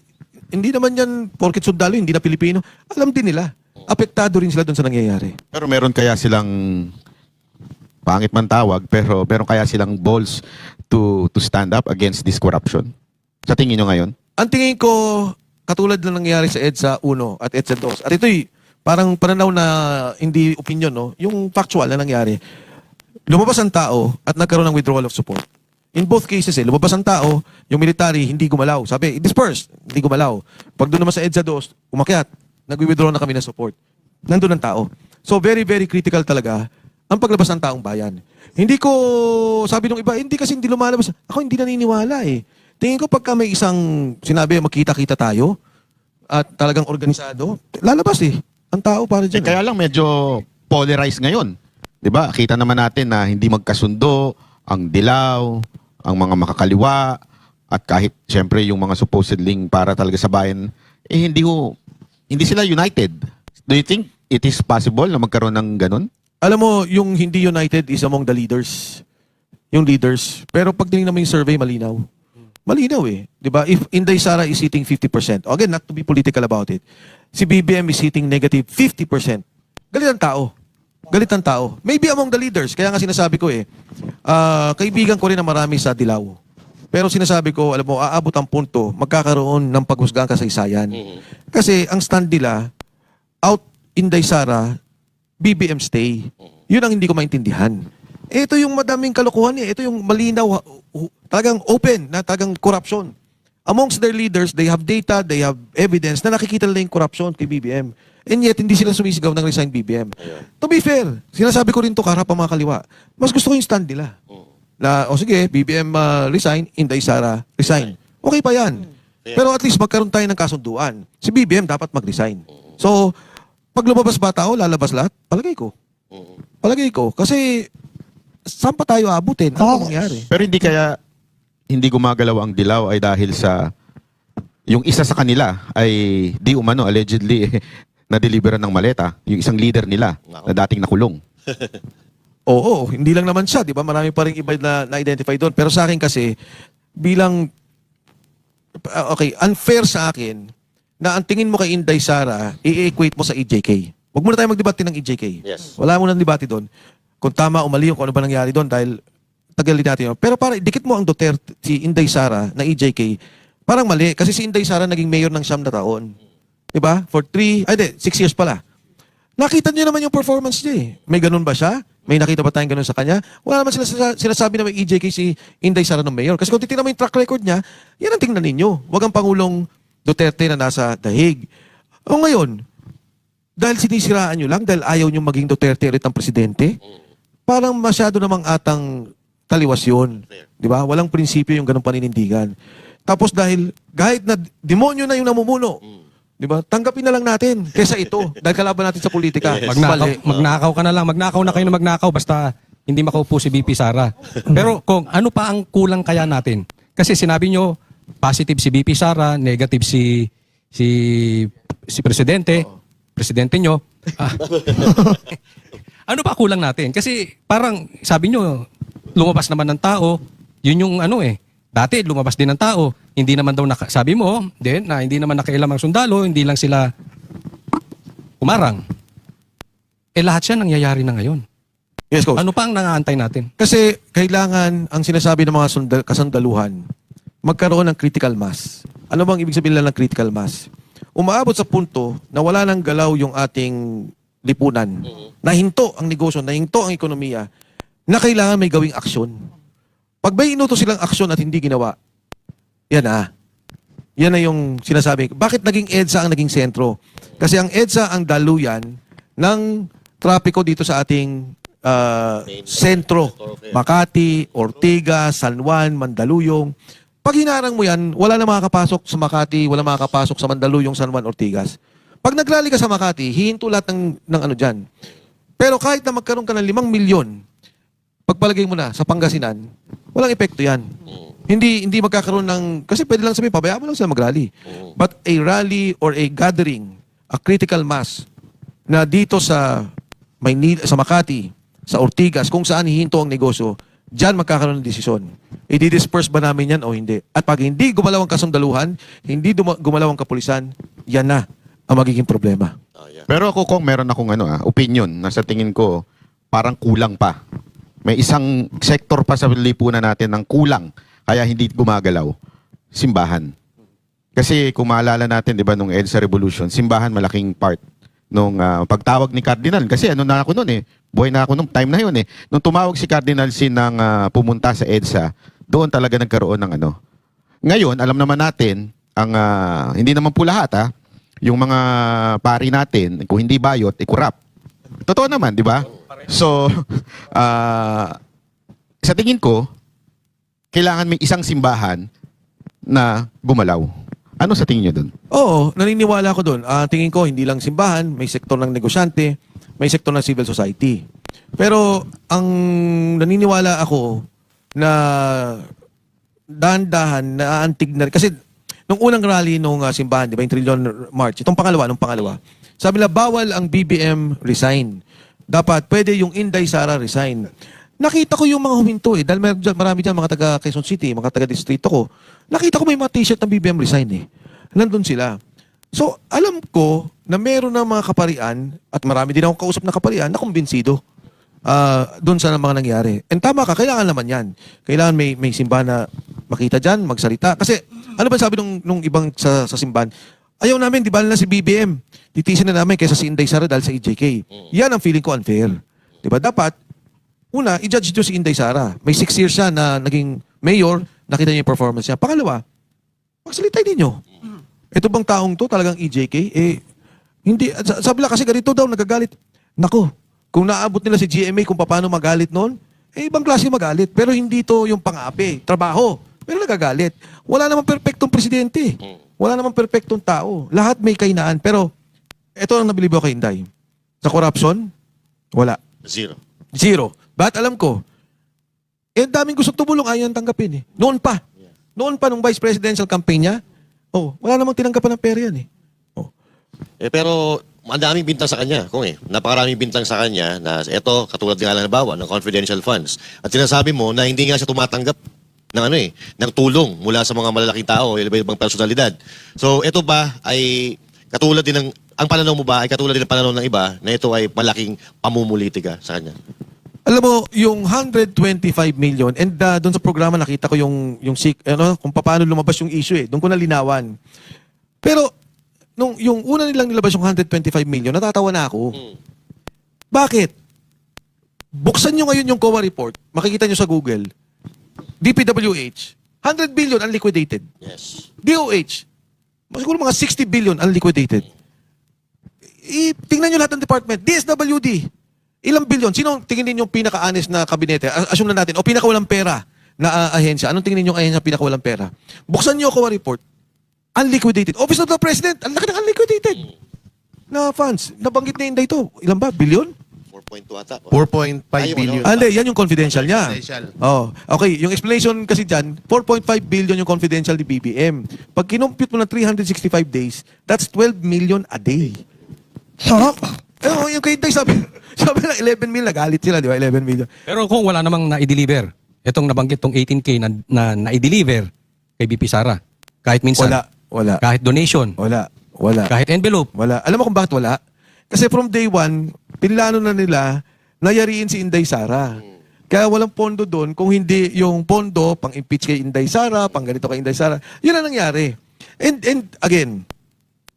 hindi naman yan porket sundalo, hindi na Pilipino. Alam din nila. Apektado rin sila doon sa nangyayari. Pero meron kaya silang pangit man tawag, pero meron kaya silang balls to stand up against this corruption? Sa tingin nyo ngayon? Ang tingin ko, katulad na nangyayari sa EDSA 1 at EDSA 2. At ito'y parang pananaw na hindi opinion, no? Yung factual na nangyari. Lumabas ang tao at nagkaroon ng withdrawal of support. In both cases, lumabas ang tao, yung military hindi gumalaw. Sabi, dispersed, hindi gumalaw. Pag doon naman sa EDSA 2, umakyat, nag-withdraw na kami ng support. Nandun ang tao. So very, very critical talaga ang paglabas ng taong bayan. Hindi ko, sabi nung iba, hindi kasi hindi lumalabas. Ako hindi naniniwala eh. Tingin ko pagka may isang sinabi, magkita-kita tayo at talagang organisado, lalabas eh. Ang tao para dyan. Kaya lang medyo polarized ngayon. 'Di ba? Kita naman natin na hindi magkasundo ang dilaw, ang mga makakaliwa, at kahit siyempre yung mga supposedly para talaga sa bayan, hindi sila united. Do you think it is possible na magkaroon ng ganun? Alam mo, yung hindi united is among the leaders. Yung leaders. Pero pag tinignan mo yung survey, malinaw. Malinaw eh. 'Di ba? If Inday Sara is hitting 50%, again, not to be political about it, si BBM is hitting negative 50%. Galit ang tao. Galit ang tao. Maybe among the leaders. Kaya nga sinasabi ko kaibigan ko rin na marami sa Dilaw. Pero sinasabi ko, alam mo, aabot ang punto, magkakaroon ng paghusgang kasaysayan. Kasi ang stand nila, out Inday Sara, BBM stay. Yun ang hindi ko maintindihan. Ito yung madaming kalokohan eh. Ito yung malinaw, talagang open, na talagang corruption. Amongst their leaders, they have data, they have evidence na nakikita nila yung corruption kay BBM. And yet, hindi sila sumisigaw ng resign BBM. To be fair, sinasabi ko rin to karap ang mga kaliwa. Mas gusto ko yung stand nila. Na, sige, BBM resign, Inday Sara resign. Okay pa yan. Pero at least magkaroon tayo ng kasunduan. Si BBM dapat mag-resign. So, pag lumabas ba tao, lalabas lahat? Palagay ko. Palagay ko. Kasi, saan pa tayo abutin? Ano mangyari? Pero hindi gumagalaw ang dilaw ay dahil sa yung isa sa kanila ay di umano allegedly na-deliveran ng maleta, yung isang leader nila na dating nakulong. Oo, hindi lang naman siya, 'di ba? Marami pa ring iba na na-identify doon. Pero sa akin kasi bilang unfair sa akin na ang tingin mo kay Inday Sara, i-equate mo sa EJK. Huwag muna tayo magdebate ng EJK. Yes. Wala mo nang debate doon. Kung tama o mali yung kung ano ba nangyari doon dahil tagal din natin yun. Pero para dikit mo ang Duterte, si Inday Sara na EJK, parang mali. Kasi si Inday Sara naging mayor ng 9 na taon. Diba? For 6 years pala. Nakita niyo naman yung performance niya eh. May ganun ba siya? May nakita ba tayong ganun sa kanya? Wala naman sinasabi na may EJK si Inday Sara ng mayor. Kasi kung titignan mo yung track record niya, yan ang tingnan ninyo. Huwag ang Pangulong Duterte na nasa dahig. O ngayon, dahil sinisiraan nyo lang, dahil ayaw nyo maging Duterte ulit ang presidente, parang masyado namang atang taliwas yun. Di ba? Walang prinsipyo yung ganung paninindigan. Tapos dahil, kahit na demonyo na yung namumuno, di ba? Tanggapin na lang natin kesa ito. Dahil kalaban natin sa politika. Yes. Magnakaw ka na lang. Magnakaw na kayo na magnakaw basta hindi makaupo si BP Sara. Pero kung ano pa ang kulang kaya natin? Kasi sinabi nyo, positive si BP Sara, negative si presidente, presidente nyo. Ah. Ano pa kulang natin? Kasi parang sabi nyo, lumabas naman ng tao, yun yung ano eh. Dati lumabas din ng tao, hindi naman daw sabi mo, din na hindi naman nakailam ang sundalo, hindi lang sila umarang. Eh lahat siya nangyayari na ngayon. Yes, Coach. Ano pa ang nangaantay natin? Kasi kailangan ang sinasabi ng mga kasandaluhan, magkaroon ng critical mass. Ano bang ibig sabihin lang ng critical mass? Umaabot sa punto na wala nang galaw yung ating lipunan. Nahinto ang negosyo, nahinto ang ekonomiya, na kailangan may gawing aksyon. Pag may inuto silang aksyon at hindi ginawa, yan na. Yan na yung sinasabi. Bakit naging EDSA ang naging sentro? Kasi ang EDSA ang daluyan ng trapiko dito sa ating sentro. Makati, Ortigas, San Juan, Mandaluyong. Pag hinarang mo yan, wala na makakapasok sa Makati, wala makakapasok sa Mandaluyong, San Juan, Ortigas. Pag naglali ka sa Makati, hihinto lahat ng ano dyan. Pero kahit na magkaroon ka ng 5 milyon, pagpalagay mo na sa Pangasinan, walang epekto yan. Hindi magkakaroon ng, kasi pwede lang sabihin, pabayaan mo lang sila mag-rally. But a rally or a gathering, a critical mass, na dito sa sa Makati, sa Ortigas, kung saan hihinto ang negosyo, dyan magkakaroon ng desisyon. I-disperse ba namin yan o hindi? At pag hindi gumalaw ang kasundaluhan, hindi gumalaw ang kapulisan, yan na ang magiging problema. Pero ako kung meron akong opinion na sa tingin ko parang kulang pa. May isang sektor pa sa lipunan natin ng kulang kaya hindi gumagalaw. Simbahan. Kasi kung maalala natin, 'di ba, nung EDSA Revolution, simbahan malaking part nung pagtawag ni Cardinal. Kasi na ako noon buhay na ako nung time na yun Nung tumawag si Cardinal Sin ng pumunta sa EDSA, doon talaga nagkaroon ng Ngayon, alam naman natin, ang hindi naman po lahat yung mga pari natin, kung hindi bayot, corrupt. Totoo naman, di ba? So, sa tingin ko, kailangan may isang simbahan na gumalaw. Ano sa tingin nyo dun? Oo, naniniwala ako doon. Tingin ko, hindi lang simbahan, may sektor ng negosyante, may sektor ng civil society. Pero ang naniniwala ako na dahan-dahan, naaantig na kasi nung unang rally nung simbahan, di ba, yung Trillion March, nung pangalawa, sabi nila, bawal ang BBM resign. Dapat, pwede yung Inday Sara resign. Nakita ko yung mga huminto dahil marami dyan, mga taga Quezon City, mga taga distrito ko. Nakita ko may mga t-shirt ng BBM resign Nandun sila. So, alam ko na meron ng mga kaparian, at marami din akong kausap na kaparian, na kumbinsido doon sa mga nangyari. And tama ka, kailangan naman yan. Kailangan may simbahan na makita dyan, magsalita. Kasi, ano ba sabi nung ibang sa simbahan? Ayaw namin, di ba na si BBM? Titisin na namin kaysa si Inday Sara dahil sa EJK. Yan ang feeling ko unfair. Di ba? Dapat, una, i-judge nyo si Inday Sara. May 6 years siya na naging mayor, nakita niyo yung performance niya. Pangalawa, magsalitay ninyo. Ito bang taong to, talagang EJK? Hindi. Sabi lang kasi ganito daw, nagagalit. Nako, kung naabot nila si GMA kung paano magalit noon, ibang klase magalit. Pero hindi to yung pang-api, trabaho. Pero nagagalit. Wala namang perpektong presidente. Wala namang perpektong tao. Lahat may kainaan. Pero, ito ang nabilib ako kay Inday. Sa corruption, wala. Zero. Ba't alam ko, daming gusto tumulong, ayaw nang tanggapin Noon pa. Noon pa nung vice presidential campaign niya, wala namang tinanggapan ng pera yan Pero ang daming bintang sa kanya, napakaraming bintang sa kanya na ito, katulad nga lang nabawa ng confidential funds. At sinasabi mo na hindi nga siya tumatanggap ng ng tulong mula sa mga malalaking tao, ibang personalidad. So ito ba ay katulad din ang pananaw mo ba ay katulad din ng pananaw ng iba na ito ay malaking pamumulitika sa kanya? Alam mo, yung 125 million, and doon sa programa nakita ko kung paano lumabas yung issue Doon ko nalinawan. Pero, yung una nilang nilabas yung 125 million, natatawa na ako. Bakit? Buksan nyo ngayon yung COA report, makikita nyo sa Google, DPWH, 100 billion unliquidated. Yes. DOH, siguro mga 60 billion unliquidated. Tingnan nyo lahat ng department. DSWD, ilang billion? Sino tingin ninyo yung pinaka-honest na kabinete? Assume na natin. O pinaka-walang pera na ahensya. Anong tingin ninyo yung ahensya pinaka-walang pera? Buksan nyo COA report. Unliquidated. Office of the President. Ang laki ng unliquidated na funds. Nabanggit na Inday ito. Ilan ba? Billion? 4.2 ata. 4.5 Ay, yung billion. ano? Hindi, yan yung confidential niya. Confidential. Oh, okay, yung explanation kasi dyan, 4.5 billion yung confidential ni BBM. Pag kinumpute mo ng 365 days, that's 12 million a day. Sarap. Oh, yung kay Tay sabi na 11 million, nagalit sila, di ba? 11 million. Pero kung wala namang na-deliver, itong nabanggit tong 18K na na-deliver kay BP Sara, kahit minsan, Wala. kahit donation, Wala. kahit envelope, Wala. Alam mo kung bakit wala? Kasi from day one, pinlano na nila nayariin si Inday Sara. Kaya walang pondo doon kung hindi yung pondo pang-impeach kay Inday Sara, pang ganito kay Inday Sara. Yun ang nangyari. And again,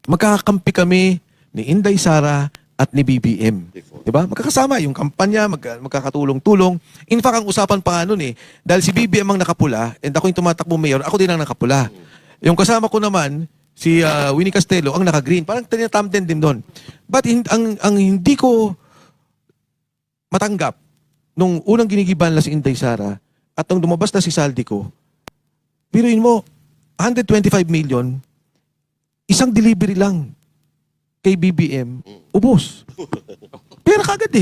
magkakampi kami ni Inday Sara at ni BBM. Diba? Magkakasama yung kampanya, magkakatulong-tulong. In fact, ang usapan pa nga nun dahil si BBM ang nakapula and ako yung tumatakbo mayor, ako din ang nakapula. Yung kasama ko naman, si Winnie Castelo, ang naka-green. Parang tinatamden din doon. But ang hindi ko matanggap nung unang ginigiban na si Inday Sara at nung lumabas na si Saldico, piruin mo, 125 million, isang delivery lang kay BBM, ubos. Pera kagad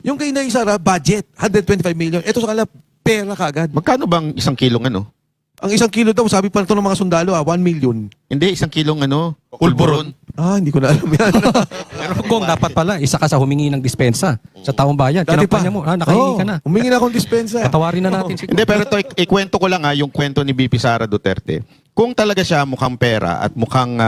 Yung kay Inday Sara, budget, 125 million. Ito sa kanila, pera kagad. Magkano bang isang kilong ano? Ang isang kilo daw, sabi pa ito ng mga sundalo, 1 million. Hindi, isang kilong ano? Pulburon. Hindi ko na alam yan. pero kung dapat pala, isa ka sa humingi ng dispensa sa taong bayan. Kinampanya mo, nakahingi ka na. Humingi na akong dispensa. Patawarin na natin siguro. Hindi, pero ito, ikwento ko lang yung kwento ni BP Sara Duterte. Kung talaga siya mukhang pera at mukhang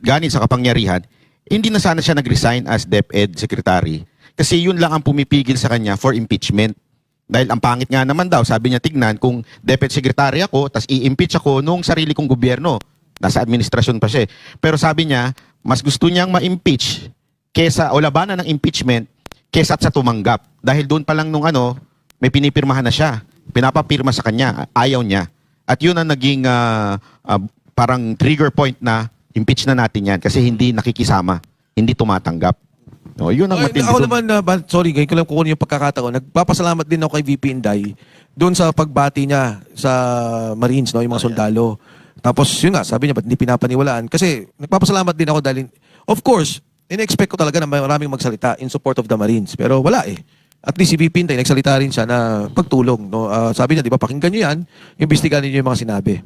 ganin sa kapangyarihan, hindi na sana siya nag-resign as DepEd Secretary. Kasi yun lang ang pumipigil sa kanya for impeachment. Dahil ang pangit nga naman daw, sabi niya, tignan, kung DepEd Secretary ako, tas i-impeach ako nung sarili kong gobyerno. Nasa administrasyon pa siya. Pero sabi niya, mas gusto niyang ma-impeach kesa, o labanan ng impeachment kesa sa tumanggap. Dahil doon pa lang nung may pinipirmahan na siya. Pinapapirma sa kanya, ayaw niya. At yun ang naging parang trigger point na impeach na natin yan kasi hindi nakikisama, hindi tumatanggap. No, yun ang matindi Ako doon. naman, sorry, ngayon ko lang kukunin yung pagkakataon. Nagpapasalamat din ako kay VP Inday doon sa pagbati niya sa Marines, no, yung mga sundalo. Tapos yun nga, sabi niya, ba't hindi pinapaniwalaan? Kasi nagpapasalamat din ako dahil, of course, in-expect ko talaga na maraming magsalita in support of the Marines. Pero wala At least si VP Inday, nagsalita rin siya na pagtulong. No? Sabi niya, di ba, pakinggan niyo yan, imbestigahan niyo yung mga sinabi.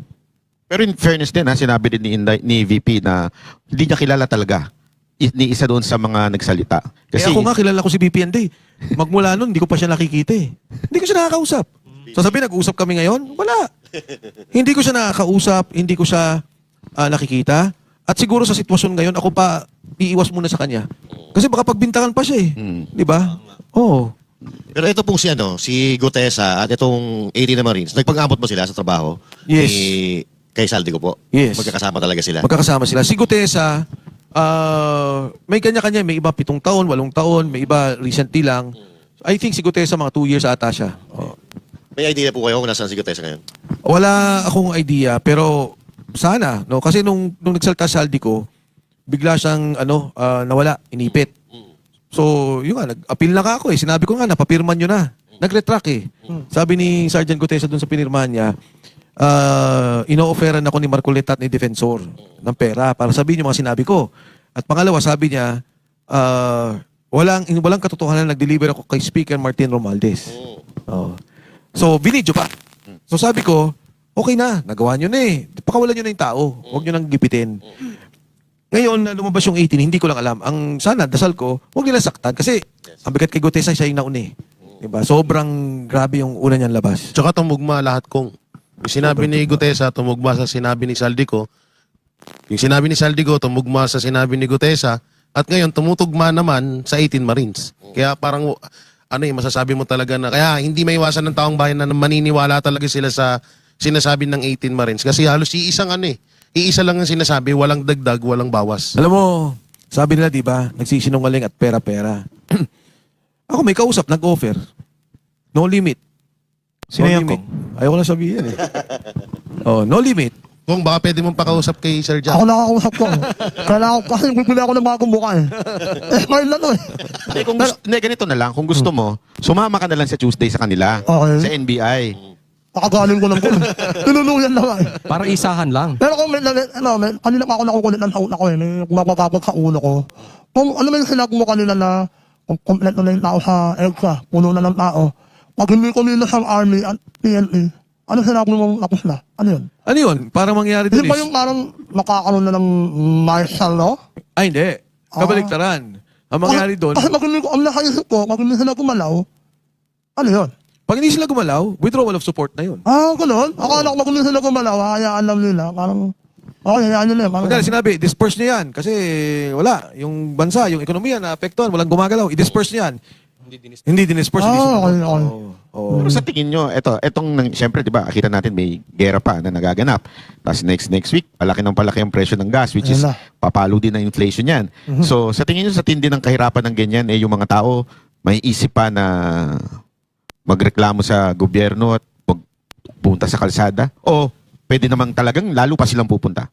Pero in fairness din, sinabi din ni VP na hindi niya kilala talaga ni isa doon sa mga nagsalita. Kasi ako nga, kilala ko si VP Inday. Magmula nun, hindi ko pa siya nakikita Hindi ko siya nakakausap. So sabi, nag-uusap kami ngayon? Wala. Hindi ko siya nakakausap, hindi ko siya nakikita. At siguro sa sitwasyon ngayon, ako pa iiwas muna sa kanya. Kasi baka pagbintangan pa siya Di ba? Oo. Pero ito pong si Gutesa at itong 18 na Marines, nagpag-abot ba sila sa trabaho? Yes. Kay Saldico po? Yes. Magkakasama talaga sila? Magkakasama sila. Si Gutesa, may kanya-kanya. May iba 7 taon, 8 taon, may iba recently lang. I think si Gutesa mga 2 years ata siya. May idea po kayo kung nasaan si Gutesa ngayon? Wala akong idea, pero sana, no? Kasi nung nagsalta sa Saldico, bigla siyang nawala, inipit. So, yun nga, nag-appeal na ako Sinabi ko nga, napapirman nyo na. Nag-retract Sabi ni Sergeant Gutesa dun sa pinirmahan niya, ino-offeran ako ni Marcoleta at ni Defensor ng pera para sabihin yung mga sinabi ko. At pangalawa, sabi niya, walang katotohanan na nag-deliver ako kay Speaker Martin Romualdez. So, binidyo pa. So, sabi ko, okay na, nagawa nyo na Pakawalan nyo na yung tao. Huwag nyo nang gipitin. Ngayon, na lumabas yung 18, hindi ko lang alam. Ang sana, dasal ko, huwag nila saktan. Kasi, ang bigat kay Gutesa, siya yung nauna Diba? Sobrang grabe yung una niyang labas. Tsaka tumugma lahat kung yung sinabi ni Gutesa, tumugma sa sinabi ni Saldico. Yung sinabi ni Saldico, tumugma sa sinabi ni Gutesa. At ngayon, tumutugma naman sa 18 Marines. Kaya parang, masasabi mo talaga na, kaya hindi maiwasan ng taong bayan na maniniwala talaga sila sa sinasabi ng 18 Marines. Kasi halos iisa lang ang sinasabi, walang dagdag, walang bawas. Alam mo, sabi nila, di ba, nagsisinungaling at pera-pera. Ako may kausap, nag-offer. No limit. Sino No yan, limit. Kong? Ayaw ko na sabihin no limit. Kung baka pwede mong pakausap kay Sir John. Ako nakakausap ko. Kailangan ko kasi bibili ako ng bagong mukha ngayon lang Hindi, ganito na lang. Kung gusto mo, sumama ka na lang sa Tuesday sa kanila. Okay. Sa NBI. Pakagaling ko lang po. Tinuluyan lang Parang isahan lang. Pero kung kanina pa ako nakukulit ng taon ako may mapapapag sa ulo ko. Kung ano may sinabi mo kanina na kung kompleto na yung tao sa EDSA, puno na ng tao. Pag hindi kumilos ang Army at PNP, ano sinabi mong tapos na? Ano yun? Ano yun? Para mangyari Hindi doon ba yung parang makakaroon na ng martial law? Ay, hindi. Kabaliktaran. Ang mangyari doon, Kasi pag hindi ko, ang nakaisip ko, pag hindi sila gumalaw, ano yun? pag hindi sila gumalaw, withdrawal of support na yun. Ganun. Akala ko pag hindi sila gumalaw, hayaan lang nila. Parang, hayaan nila. Parang, Pagka sinabi, disperse niya yan. Kasi wala. Yung bansa, yung ekonomiya na apektuhan, walang gumagalaw. I-disperse niya yan. Hindi dinisperse. hindi okay. Oo. Pero sa tingin nyo, siyempre, di ba, kita natin may gera pa na nagaganap. Tapos next week, palaki ang presyo ng gas, which is Ayun na. papalo din ng inflation yan. So, sa tingin nyo, sa tindi ng kahirapan ng ganyan, yung mga tao, may isip pa na magreklamo sa gobyerno at pupunta sa kalsada? O pwede namang talagang lalo pa silang pupunta?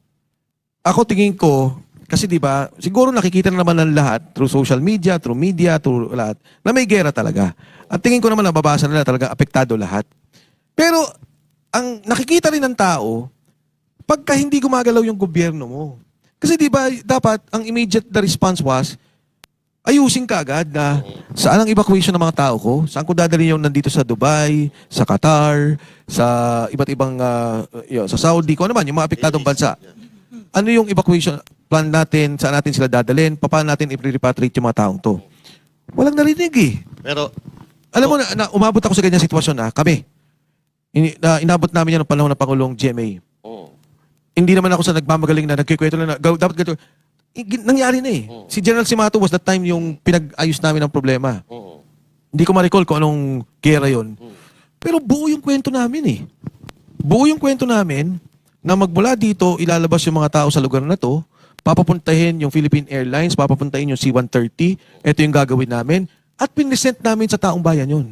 Ako tingin ko, kasi di ba, siguro nakikita na naman ng lahat through social media, through lahat, na may gera talaga. At tingin ko naman nababasa nila talaga apektado lahat. Pero ang nakikita rin ng tao, pagka hindi gumagalaw yung gobyerno mo. Kasi di ba, dapat ang immediate the response was, ayusin ka agad na saan ang evacuation ng mga tao ko? Saan ko dadalhin yung nandito sa Dubai, sa Qatar, sa iba't ibang, sa Saudi, kung ano man, yung mga apektadong bansa. Ano yung evacuation plan natin, saan natin sila dadalhin, paano natin i-repatriate yung mga taong to. Walang narinig eh. Pero, Alam mo na umabot ako sa ganyan sitwasyon na kami. Inabot namin yan ng panahon ng Pangulong GMA. oh, Hindi naman ako sa nagmamagaling na nagkikwento lang na dapat ganito. Nangyari na eh. Si General Simato was that time yung pinag-ayos namin ng problema. oh, Hindi ko ma-recall kung anong gera yon. Pero buo yung kwento namin eh. Buo yung kwento namin na magmula dito, ilalabas yung mga tao sa lugar na to, papapuntahin yung Philippine Airlines, papapuntahin yung C-130, ito yung gagawin namin, at pinisent namin sa taong bayan yun.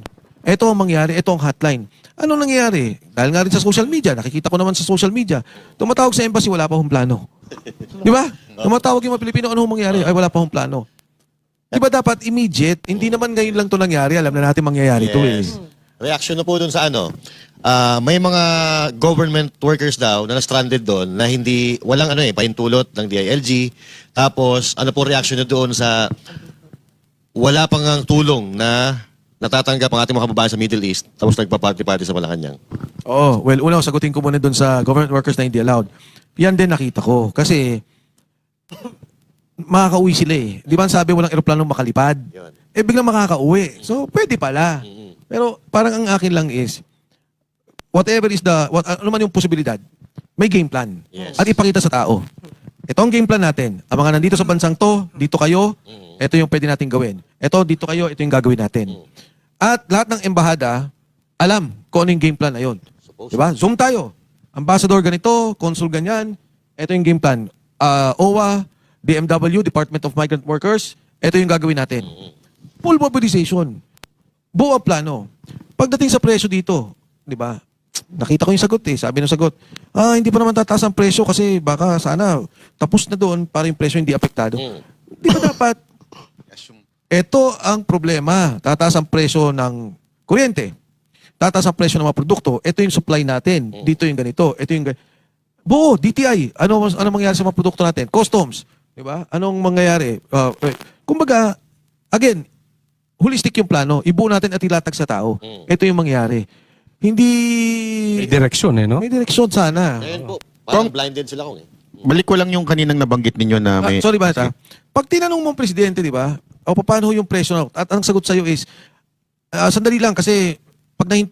Ito ang mangyari, ito ang hotline. Ano nangyari? Dahil nga rin sa social media, nakikita ko naman sa social media, tumatawag sa embassy, wala pa akong plano. Di ba? Tumatawag yung mga Pilipino, ano mangyari? Ay, wala pa akong plano. Di ba dapat immediate? Hindi naman ngayon lang to nangyari, alam na natin mangyayari to eh. yes. Reaction na po dun sa ano, may mga government workers daw na na-stranded doon na walang paintulot ng DILG. Tapos, ano po reaction na doon sa wala pang ang tulong na natatanggap ang ating mga kababayan sa Middle East tapos nagpa-party-party sa Malacanang? Oh, well, una, sagutin ko muna doon sa government workers na hindi allowed. Yan din nakita ko. Kasi, makakauwi sila eh. Di ba ang sabi walang eroplanong makalipad? Yun. Biglang makakauwi. So, pwede pala. Pero parang ang akin lang is, whatever is ano man yung posibilidad, may game plan. Yes. At ipakita sa tao. Ito ang game plan natin. Ang mga nandito sa bansang to, dito kayo, ito yung pwede natin gawin. Ito, dito kayo, ito yung gagawin natin. At lahat ng embahada, alam kung ano yung game plan na yun. Diba? Zoom tayo. Ambassador ganito, consul ganyan, ito yung game plan. OWA, DMW, Department of Migrant Workers, ito yung gagawin natin. Full mobilization. Buo ang plano. Pagdating sa presyo dito, di ba? Nakita ko yung sagot eh. Sabi ng sagot, hindi pa naman tataas ang presyo kasi baka sana tapos na doon para yung presyo hindi apektado. Di ba dapat? Ito ang problema. Tataas ang presyo ng kuryente. Tataas ang presyo ng mga produkto. Ito yung supply natin. Dito yung ganito. Ito yung buo, DTI. Ano mangyayari sa mga produkto natin? Customs. Di ba? Anong mangyayari? Kumbaga, again, holistic yung plano. Ibuo natin at ilatag sa tao. Ito yung mangyayari. Hindi... May direksyon no? May direksyon sana. Ngayon po, parang blinded sila kung Balik ko lang yung kaninang nabanggit ninyo na may... Sorry ba? Pag tinanong mo ang presidente, di ba? O paano yung presyo? At ang sagot sa'yo is, sandali lang kasi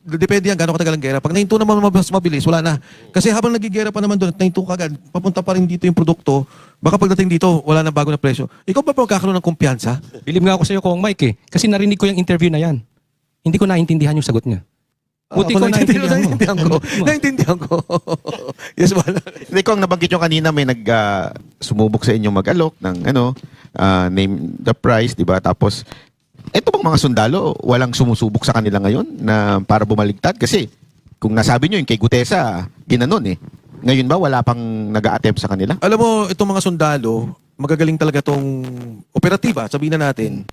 depende yan gano'ng katagal ang gera. Pag nahinto naman mas mabilis, wala na. Kasi habang nagigera pa naman doon at nahinto ka agad, papunta pa rin dito yung produkto, baka pagdating dito, wala na bago na presyo. Ikaw ba magkakaroon ng kumpiyansa? Bilib nga ako sa iyo kung Mike eh. Kasi narinig ko yung interview na yan. Hindi ko naintindihan yung sagot niya. Buti ko naintindihan mo. Naintindihan ko. Yes, wala. Hindi ko ang nabanggit nyo kanina, may sumubok sa inyo mag-alok ng name the price, di ba? Tapos, eto bang mga sundalo, walang sumusubok sa kanila ngayon na para bumaligtad? Kasi, kung nasabi nyo yung kay Gutesa, ginanon eh. Ngayon ba, wala pang nag-a-attempt sa kanila? Alam mo, itong mga sundalo, magagaling talaga itong operatiba, sabihin na natin.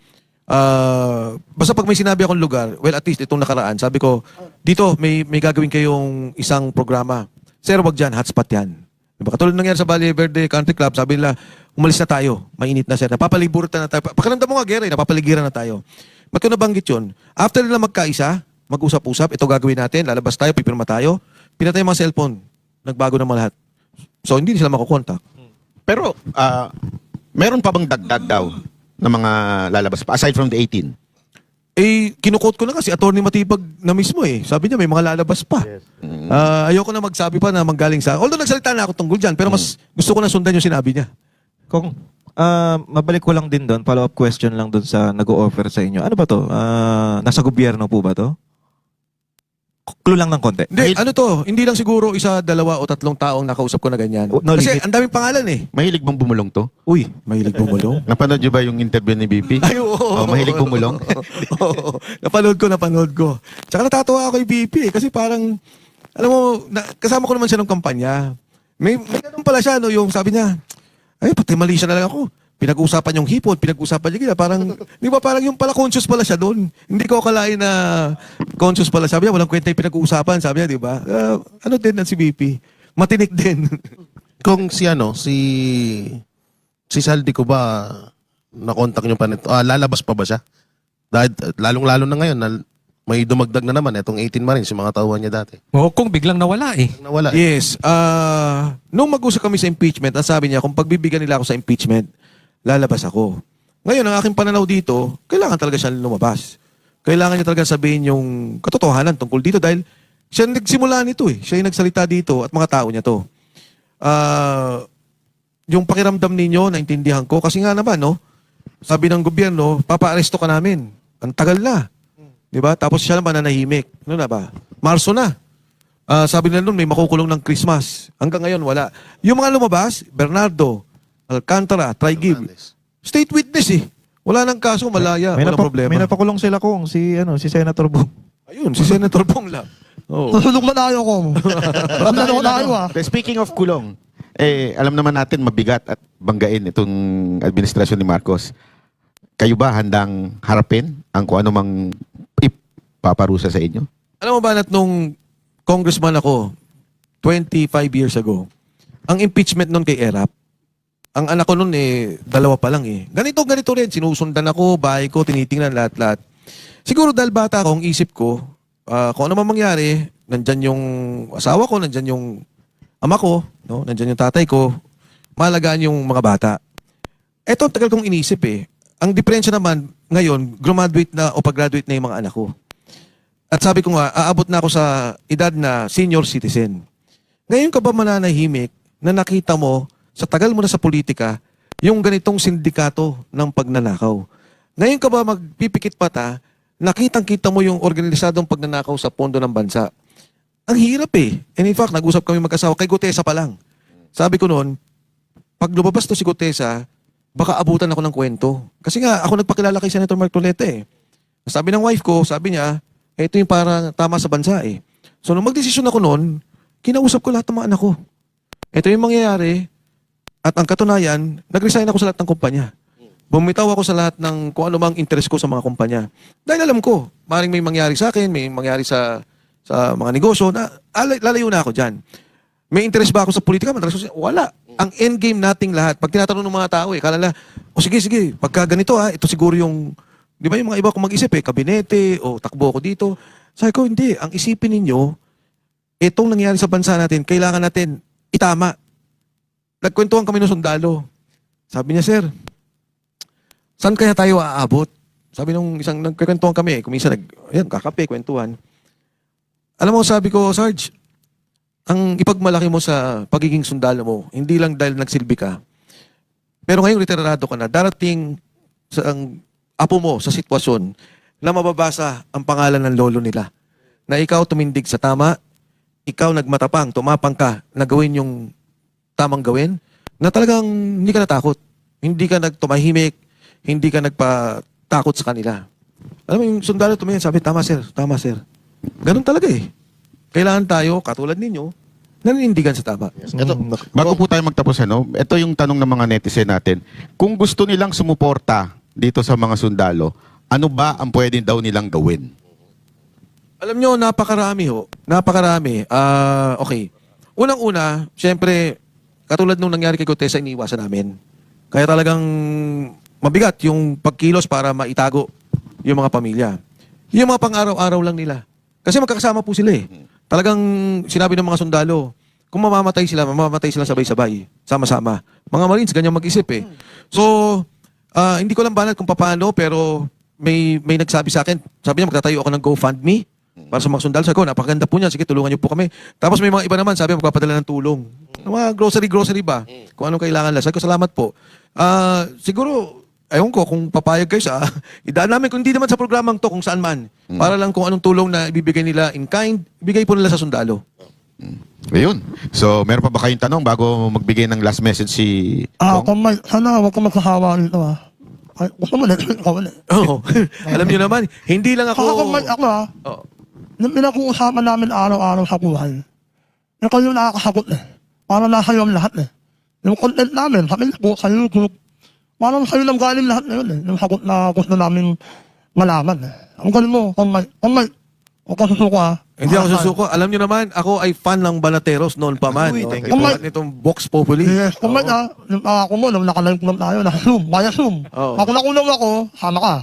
Basta pag may sinabi akong lugar, well, at least itong nakaraan, sabi ko, dito, may gagawin kayong isang programa. Sir, wag dyan, hotspot yan. Diba? Katulad nangyari sa Valle Verde Country Club, sabi nila, umalis na tayo. Mainit na, sir. Napapaliburan na tayo. Pakiramdam mo nga, Gary, napapaligiran na tayo. Ba't ko nabanggit yun? After nila magkaisa, mag-usap-usap, ito gagawin natin, lalabas tayo, pipirma tayo, pinatay yung mga cellphone. Nagbago naman lahat. So, hindi sila makukontak. Pero, meron pa bang dagdag daw na mga lalabas pa, aside from the 18? Eh, kinukot ko na kasi attorney Matibag na mismo eh. Sabi niya may mga lalabas pa. Ayoko na magsabi pa na manggaling sa... Although nagsalita na ako tungkol dyan, pero mas gusto ko na sundan yung sinabi niya. Kung mabalik ko lang din doon, follow-up question lang doon sa nag-o-offer sa inyo. Ano ba to? Nasa gobyerno po ba to? Clue lang ng konti. Hindi, ano to? Hindi lang siguro isa, dalawa o tatlong taong nakausap ko na ganyan. No, Kasi limit. ang daming pangalan eh. Mahilig bang bumulong to? Uy, mahilig bumulong. Napanood niyo ba yung interview ni BP? Ay, oo. Oh, mahilig bumulong? Oo. Napanood ko. Tsaka natatawa ako kay BP eh, kasi parang, alam mo, kasama ko naman siya ng kampanya. May ganun pala siya, no, yung sabi niya, ay, pati mali siya na lang ako. Pinag-usapan yung hipon, pinag-usapan niya gila. Parang, di ba parang yung pala conscious pala siya doon. Hindi ko akalain na conscious pala. Sabi niya, walang kwenta yung pinag-uusapan. Sabi niya, di ba? Ano din na si BP? Matinik din. Kung si Saldi ko ba na-contact niyo pa nito? Lalabas pa ba siya? Dahil lalong-lalo na ngayon na may dumagdag na naman itong 18 Marines, yung mga tauhan niya dati. Oo, kung biglang nawala eh. Nawala. Yes. Nung mag-usap kami sa impeachment, ang sabi niya, kung pagbibigyan nila ako sa impeachment, lalabas ako. Ngayon, ang aking pananaw dito, kailangan talaga siya lumabas. Kailangan niya talaga sabihin yung katotohanan tungkol dito dahil siya nagsimula nito eh. Siya yung nagsalita dito at mga tao niya to. Yung pakiramdam ninyo, naintindihan ko. Kasi nga naman, no, sabi ng gobyerno, papa-aresto ka namin. Ang tagal na. Di ba? Tapos siya naman nanahimik. Ano na ba? Marso na. Sabi nila nun, may makukulong ng Christmas. Hanggang ngayon, wala. Yung mga lumabas, Bernardo, Alcantara, Trigib, state witness eh. Wala nang kaso, malaya, wala problema. May napakulong sila kung si Senator Bong. Ayun, si Senator Bong lang. Oh. Susulog na tayo ko. Ramdam ko tayo Speaking of kulong, alam naman natin mabigat at banggain itong administrasyon ni Marcos. Kayo ba handang harapin ang kung ano mang ipaparusa sa inyo? Alam mo ba nat nung congressman ako, 25 years ago, ang impeachment nun kay Erap, ang anak ko nun dalawa pa lang eh. Ganito rin. Sinusundan ako, bahay ko, tinitingnan lahat-lahat. Siguro dahil bata ako, ang isip ko, kung ano man mangyari, nandyan yung asawa ko, nandyan yung ama ko, no? Nandyan yung tatay ko, mahalagaan yung mga bata. Eto, tagal kong inisip eh. Ang diferensya naman, ngayon, graduate na o pag-graduate na yung mga anak ko. At sabi ko nga, aabot na ako sa edad na senior citizen. Ngayon ka ba mananahimik na nakita mo, sa tagal mo na sa politika, yung ganitong sindikato ng pagnanakaw? Ngayon ka ba magpipikit mata, nakitang-kita mo yung organisadong pagnanakaw sa pondo ng bansa? Ang hirap eh. And in fact, nag-usap kami mag-asawa, kay Gutesa pa lang. Sabi ko noon, pag lumabas to si Gutesa, baka abutan ako ng kwento. Kasi nga, ako nagpakilala kay Senator Marcoleta eh. Sabi ng wife ko, sabi niya, ito yung para tama sa bansa eh. So, nung magdesisyon ako noon, kinausap ko lahat ng mga anak ko. Ito yung mangyayari, at ang katunayan, nag-resign ako sa lahat ng kumpanya. Bumitaw ako sa lahat ng kung ano mang interest ko sa mga kumpanya. Dahil alam ko, maring may mangyari sa akin, may mangyari sa mga negosyo, na lalayo na ako dyan. May interest ba ako sa politika? Wala. Ang endgame nating lahat. Pag tinatanong ng mga tao, kalala, sige, pagka ganito ito siguro yung, di ba yung mga iba kung mag-isip kabinete, o takbo ako dito. Sabi ko, hindi. Ang isipin ninyo, itong nangyari sa bansa natin, kailangan natin itama. Nagkwentuhan kami ng sundalo. Sabi niya, sir, saan kaya tayo aabot? Sabi nung isang nagkwentuhan kami, kumisa kakape, kwentuhan. Alam mo, sabi ko, Sarge, ang ipagmalaki mo sa pagiging sundalo mo, hindi lang dahil nagsilbi ka, pero ngayong retirado ka na, darating ang apo mo sa sitwasyon na mababasa ang pangalan ng lolo nila. Na ikaw tumindig sa tama, ikaw nagmatapang, tumapang ka, na gawin yung tamang gawin, na talagang hindi ka natakot. Hindi ka nagtumahimik, hindi ka nagpatakot sa kanila. Alam mo, yung sundalo tumingin, sabi, tama sir. Ganun talaga eh. Kailangan tayo, katulad ninyo, naninindigan sa tama. Bago po tayo magtapos, ito yung tanong ng mga netizen natin. Kung gusto nilang sumuporta dito sa mga sundalo, ano ba ang pwede daw nilang gawin? Alam nyo, napakarami ho. Napakarami. Okay. Unang-una, syempre, katulad nung nangyari kay Gutesa, iniiwasan namin. Kaya talagang mabigat yung pagkilos para maitago yung mga pamilya. Yung mga pang-araw-araw lang nila. Kasi magkakasama po sila eh. Talagang sinabi ng mga sundalo, kung mamamatay sila sabay-sabay, sama-sama. Mga Marines, ganyan mag-isip eh. So, hindi ko lang banal kung paano, pero may nagsabi sa akin, sabi niya magtatayo ako ng GoFundMe para sa mga sundalo. Sabi ko, napakaganda po niya, sige tulungan niyo po kami. Tapos may mga iba naman, sabi magpapadala ng tulong. Mga grocery ba? Kung anong kailangan lang. Sabi ko, salamat po. Siguro, ayun ko, kung papayag kayo idaan namin, kung hindi naman sa programang to, kung saan man. Para lang kung anong tulong na ibibigay nila in kind, ibigay po nila sa sundalo. Ayun. So, meron pa ba kayong tanong bago magbigay ng last message si Kong? Kung may, sana huwag ka magkahawa nito Ay, gusto mo ulit, ikaw ulit. Oo. Alam niyo naman, hindi lang ako... Kung may ako Oo. nung pinag-uusapan namin araw-araw sa buhay, ikaw yung nakakasagot eh. Para nasa iyo ang lahat eh. Yung content namin, kami po sa YouTube, parang sa'yo lang galing lahat na yun eh. Yung sagot na gusto namin malaman eh. Ang galing mo, kung may, huwag ka susuko Hindi ako susuko. Alam niyo naman, ako ay fan ng Banateros noon pa man. Uy, No? thank you. Tulad nitong Vox Populi. Yes, kung may yung ako mo, nung nakalive lang tayo, naka-zoom, kaya zoom. Oo. Pag nakulong ako, sama ka.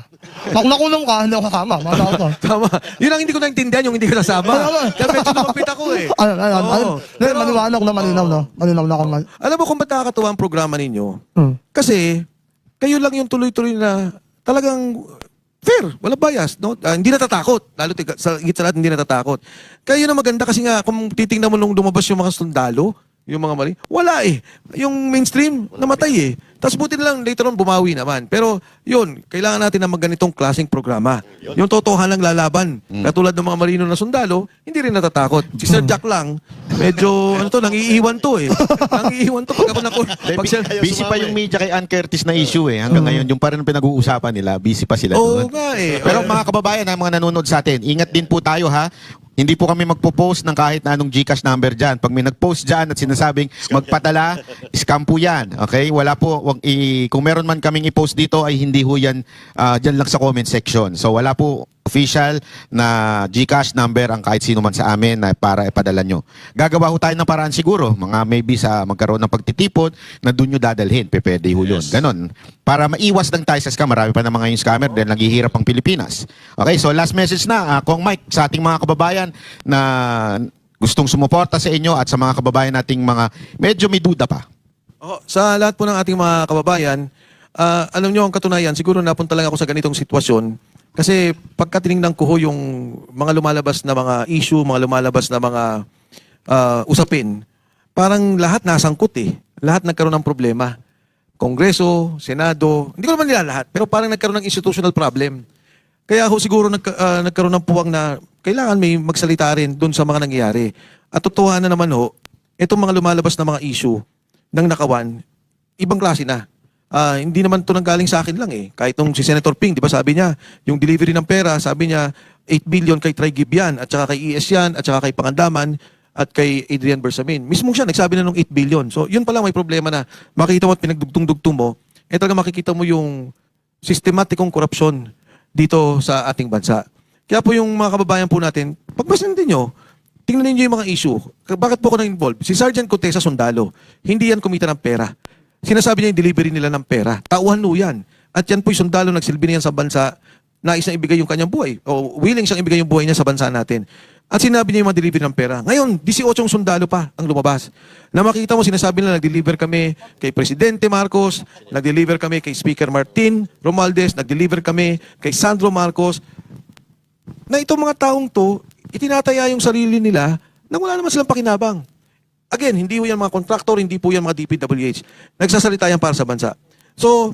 Pag nakulong ka, hindi ako kasama. Matawa ka. Tama. Yun ang hindi ko naintindihan, yung hindi ko nasama. Tama. Kaya medyo lumapit ako eh. Ayun. Oo. Pero, maliwanag na malinaw na. Malinaw na kung Alam mo kung ba't nakakatuwa ang programa ninyo? Hmm. Kasi, kayo lang yung tuloy-tuloy na talagang fair, wala bias, no? Hindi natatakot. Lalo sa higit sa lahat, hindi natatakot. Kaya yun ang maganda kasi nga, kung titingnan mo nung lumabas yung mga sundalo, yung mga mali, wala eh. Yung mainstream, namatay eh. Tapos buti na lang, later on, bumawi naman. Pero yun, kailangan natin ng magganitong klaseng programa. Yung totohan lang lalaban. Katulad ng mga marino na sundalo, hindi rin natatakot. Si Sir Jack lang, medyo, nangiiwan to eh. Nangiiwan to pag ako pag siya, Busy pa yung media kay Ann Curtis na issue eh. Hanggang ngayon, yung pa rin ang pinag-uusapan nila, busy pa sila Oo doon. nga eh. Pero mga kababayan, mga nanonood sa atin, ingat din po tayo ha. Hindi po kami magpo-post ng kahit na anong GCash number dyan. Pag may nag-post dyan at sinasabing magpadala, scam po yan. Okay? Wala po, kung meron man kaming i-post dito ay hindi ho yan dyan lang sa comment section. So wala po official na GCash number ang kahit sino man sa amin na para ipadala nyo. Gagawa ho tayo ng paraan siguro, mga maybe sa magkaroon ng pagtitipon na doon nyo dadalhin. Pwede ho yun. Ganon. Para maiwas lang tayo sa scam. Marami pa naman ngayong scammer dahil naghihirap ang Pilipinas. Okay, so last message na, Kong Mike, sa ating mga kababayan na gustong sumuporta sa inyo at sa mga kababayan nating mga medyo may duda pa. Sa lahat po ng ating mga kababayan, alam nyo ang katunayan, siguro napunta lang ako sa ganitong sitwasyon kasi pagka tinignan ko ho yung mga lumalabas na mga issue, mga lumalabas na mga usapin, parang lahat nasangkot eh. Lahat nagkaroon ng problema. Kongreso, Senado, hindi ko naman nila lahat, pero parang nagkaroon ng institutional problem. Kaya ho siguro nagkaroon ng puwang na kailangan may magsalita rin doon sa mga nangyayari. At totoo na naman ho, itong mga lumalabas na mga issue ng nakawan, ibang klase na. Hindi naman ito nanggaling sa akin lang eh. Kahit nung si Senator Ping, di ba sabi niya, yung delivery ng pera, sabi niya, 8 billion kay Trigib yan, at saka kay ES yan, at saka kay Pangandaman, at kay Adrian Bersamin. Mismo siya, nagsabi na nung 8 billion. So, yun pa lang may problema na makikita mo at pinagdugtong-dugtong mo, talaga makikita mo yung sistematikong korupsyon dito sa ating bansa. Kaya po yung mga kababayan po natin, pagbasin din nyo, tingnan ninyo yung mga issue. Bakit po ako na-involve? Si Sergeant Contesa sundalo, hindi yan kumita ng pera. Sinasabi niya yung delivery nila ng pera. Tauhan no yan. At yan po yung sundalo nagsilbi niyan sa bansa, nais na ibigay yung kanyang buhay. O willing siyang ibigay yung buhay niya sa bansa natin. At sinabi niya yung mga delivery ng pera. Ngayon, 18 sundalo pa ang lumabas. Na makita mo, sinasabi nila, nag-deliver kami kay Presidente Marcos, nag-deliver kami kay Speaker Martin Romualdez, nag-deliver kami kay Sandro Marcos, na itong mga taong to, itinataya yung sarili nila na wala naman silang pakinabang. Again, hindi po yan mga contractor, hindi po yan mga DPWH. Nagsasalita yan para sa bansa. So,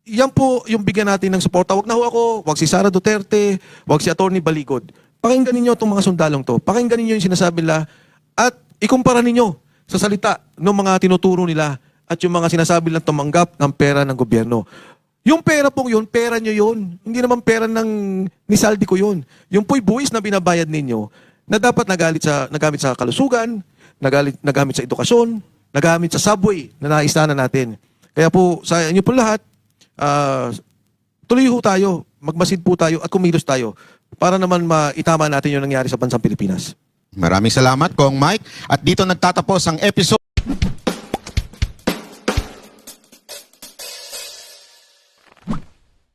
yan po yung bigyan natin ng suporta. Wag na ho ako, wag si Sara Duterte, wag si Attorney Baligod. Pakinggan ninyo itong mga sundalong to. Pakinggan ninyo yung sinasabi nila at ikumpara ninyo sa salita ng mga tinuturo nila at yung mga sinasabi nilang tumanggap ng pera ng gobyerno. Yung pera pong yun, pera nyo yun. Hindi naman pera ni saldi ko yun. Yung po'y buwis na binabayad ninyo na dapat nagamit sa kalusugan, nagamit sa edukasyon, nagamit sa subway na naistana natin. Kaya po, sa inyo po lahat, tuloy ho tayo, magmasid po tayo at kumilos tayo para naman maitama natin yung nangyari sa bansang Pilipinas. Maraming salamat, Kong Mike. At dito nagtatapos ang episode